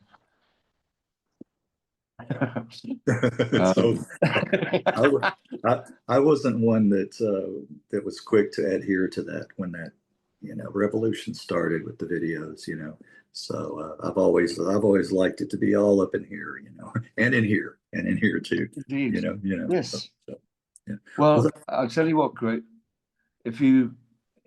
So um, I wasn't one that was quick to adhere to that when that revolution started with the videos. So I've always liked it to be all up in here, and in here too. indeed, So, yes. yeah. Well, Well, I'll tell you what, Greg. If you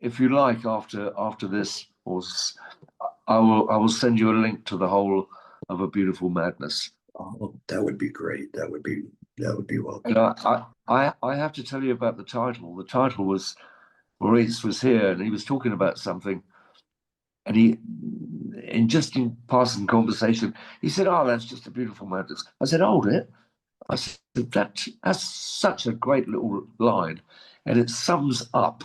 like, after this, I will send you a link to the whole of A Beautiful Madness. that would be great. That would be And welcome. I have to tell you about the title. The title was Mauritz was here and he was talking about something, and in passing conversation, he said, "Oh, that's just A Beautiful Madness." I said, "Hold it." I said, that's such a great little line, and it sums up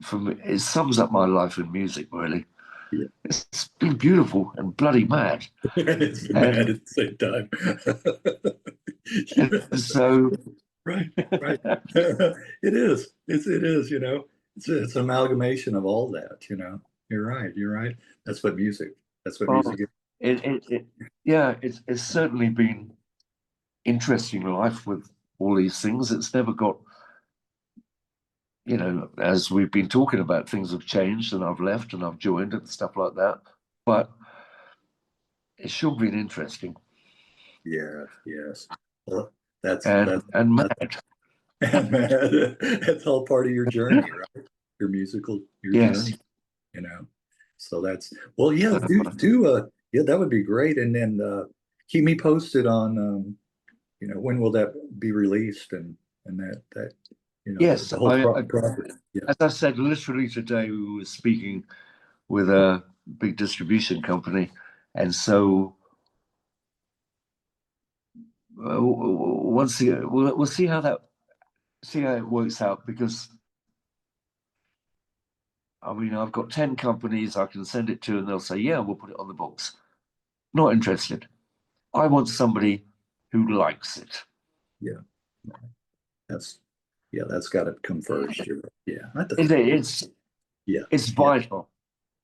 my life in music, really. Yeah. It's been beautiful and bloody mad. It's mad And, at the same time. and so Right, right. It is. It is. It's an amalgamation of all that. You're right. You're right. That's what music. That's what well, music is. yeah, it's certainly been interesting life with all these things. It's never got, as we've been talking about, things have changed and I've left and I've joined and stuff like that. But it's sure been interesting Yeah. Yes. Well, that's and that's and that's mad. that's all part of your journey, right? Your Yes. journey. So that's well. Yeah. Do. Yeah. That would be great. And then keep me posted on when will that be released and that Yes, the whole process. Yeah. as I said, literally today we were speaking with a big distribution company, and so we'll see how it works out, because I mean I've got 10 companies I can send it to, and they'll say, "Yeah, we'll put it on the books." Not interested. I want somebody who likes it. Yeah. That's that's got to come first. You're right. Yeah. It's Yeah. it's Yeah. vital.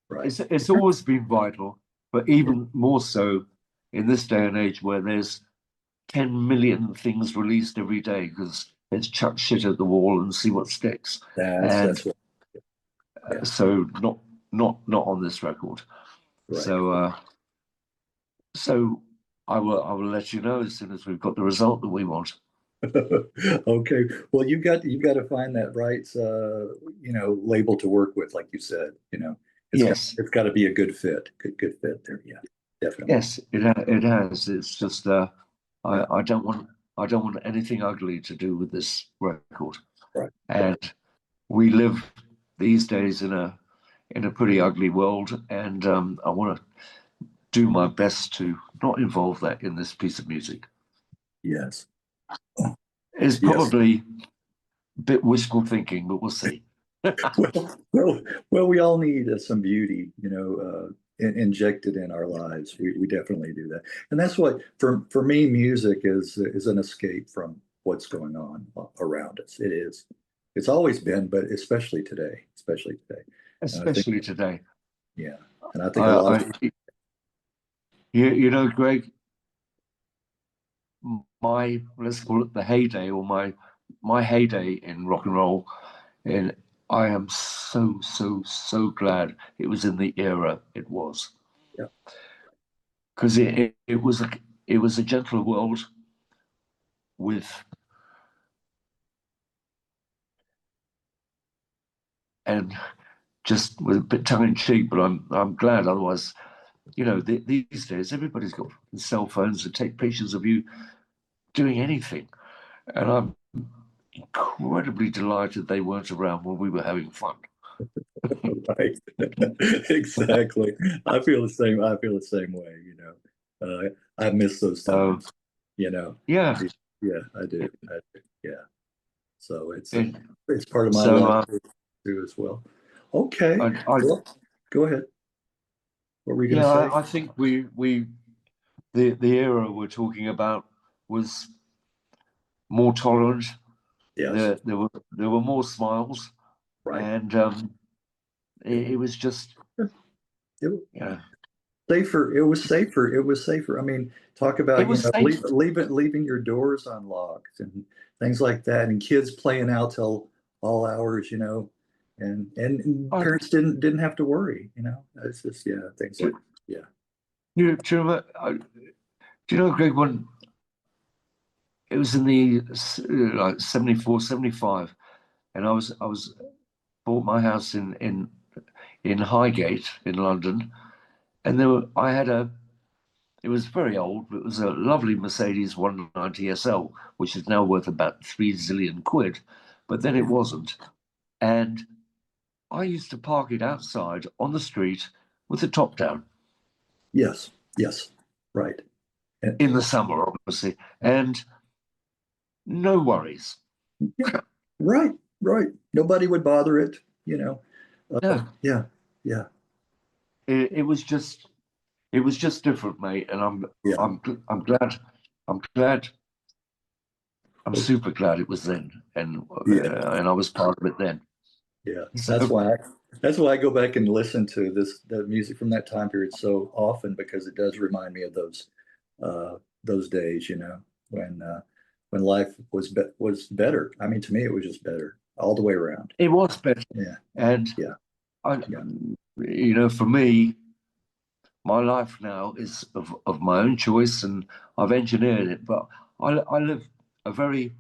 Right. It's always been vital, but Yeah. even more so in this day and age where there's 10 million things released every day, because it's chuck shit at the wall and see what sticks. And That's what. Yeah. so not on this record. Right. So I will let you know as soon as we've got the result that we want. Okay. Well, you got to find that right, label to work with, like you said. Yes, it's got to be a good fit. Good fit there. Yeah, definitely. yes, it has. It's just Yeah. I don't want anything ugly to do with this record. Right. And we live these days in a pretty ugly world, and I want to do my best to not involve that in this piece of music. Yes. It's Yes. probably a bit wishful thinking, but we'll see. Well, we all need some beauty, injected in our lives. We definitely do that, and that's what for me, music is an escape from what's going on around us. It is. It's always been, but especially today. Especially today. And I think, Especially today. yeah, and I think a lot I, of I Greg, my let's call it the heyday, or my heyday in rock and roll, and I am so glad it was in the era it was, yeah, because it was a gentler world with and just with a bit tongue in cheek, but I'm glad. Otherwise, you know, these days everybody's got cell phones to take pictures of you doing anything, and I'm incredibly delighted they weren't around when we were having fun. Right. Exactly. I feel the same. I feel the same way. You know, I miss those times. You know. Yeah. Yeah, I do. Yeah. So it's And part of my so, life too as well. Okay. Well, go ahead. What were you going to say? I think the era we're talking about was more tolerant. Yes. There were more smiles, Right. and it was just safer. It was safer. It was safer. I mean, talk about, it was safe. leaving your doors unlocked and things like that, and kids playing out till all hours, you know, and parents didn't have to worry, you know. It's just things like Do you remember? Do you know, Greg, when it was in the like 74, 75, and I was bought my house in Highgate in London, and it was very old. It was a lovely Mercedes 190 SL, which is now worth about 3 zillion quid, but then it wasn't. And I used to park it outside on the street with the top down. Yes, right. In the summer, obviously, and no worries. Yeah, right. Nobody would bother it, you know. No. Yeah. It was just different, mate, and I'm glad. I'm super glad it was then, and I was part of it then. Yeah, that's why I go back and listen to the music from that time period so often, because it does remind me of those days, you know, when life was better. I mean, to me, it was just better all the way around. It was better. Yeah. And you know, for me, my life now is of my own choice, and I've engineered it, but I live a very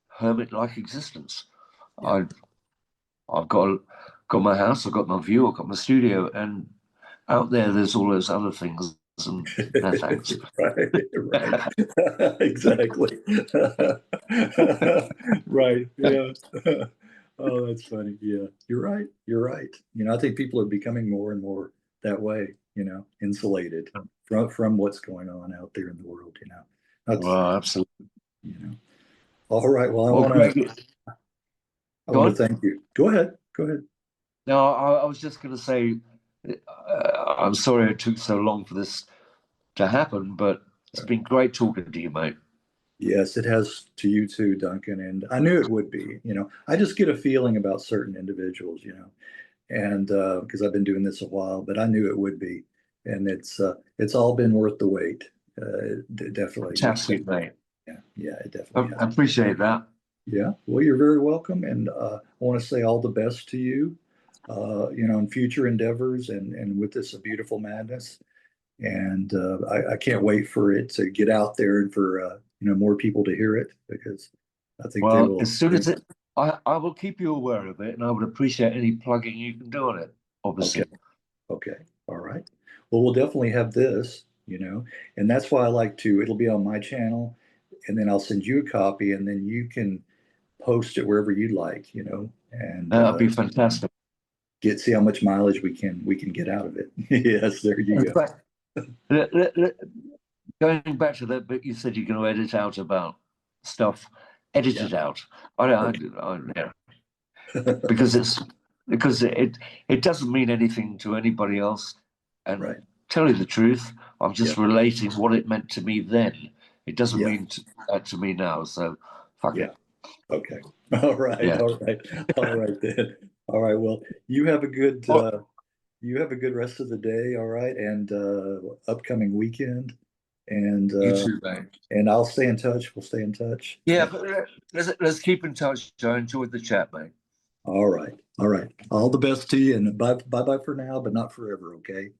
hermit-like existence. Yeah. I've got my house, I've got my view, I've got my studio, and out there's all those other things, and no thanks. Right. Exactly. Right. Yeah. Oh, that's funny. Yeah, you're right. You know, I think people are becoming more and more that way, you know, insulated from what's going on out there in the world, you know. Well, absolutely. You know. All right. Well, I want to thank you. Go ahead. No, I was just going to say, I'm sorry it took so long for this to happen, but it's been great talking to you, mate. Yes, it has to you too, Duncan. And I knew it would be, you know, I just get a feeling about certain individuals, you know, and because I've been doing this a while, but I knew it would be. And it's all been worth the wait. Definitely. Fantastic, mate. Yeah, it definitely I appreciate that. Yeah, well, you're very welcome. And I want to say all the best to you, you know, in future endeavors and with this beautiful madness. And I can't wait for it to get out there and for you know, more people to hear it, because I think they will. As soon as I will keep you aware of it, and I would appreciate any plugging you can do on it, obviously. Okay. All right. Well, we'll definitely have this, you know, and that's why I like to. It'll be on my channel, and then I'll send you a copy, and then you can post it wherever you'd like, you know, and that'd be fantastic. See how much mileage we can get out of it. Yes, there you go. Going back to that bit you said you're going to edit out about stuff, edit it out. Yeah. because it doesn't mean anything to anybody else. And tell you the truth, I'm just relating what it meant to me then. It doesn't mean that to me now. So fuck it. Okay. All right. Yeah. All right then. All right. Well, you have a good rest of the day. All right, and upcoming weekend. And you too, mate. And I'll stay in touch. We'll stay in touch. Yeah, but let's keep in touch. I enjoyed the chat, mate. All right. All the best to you, and bye for now, but not forever. Okay.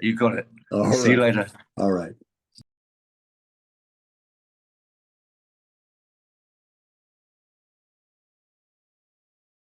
You got it. All right. See you later. All right.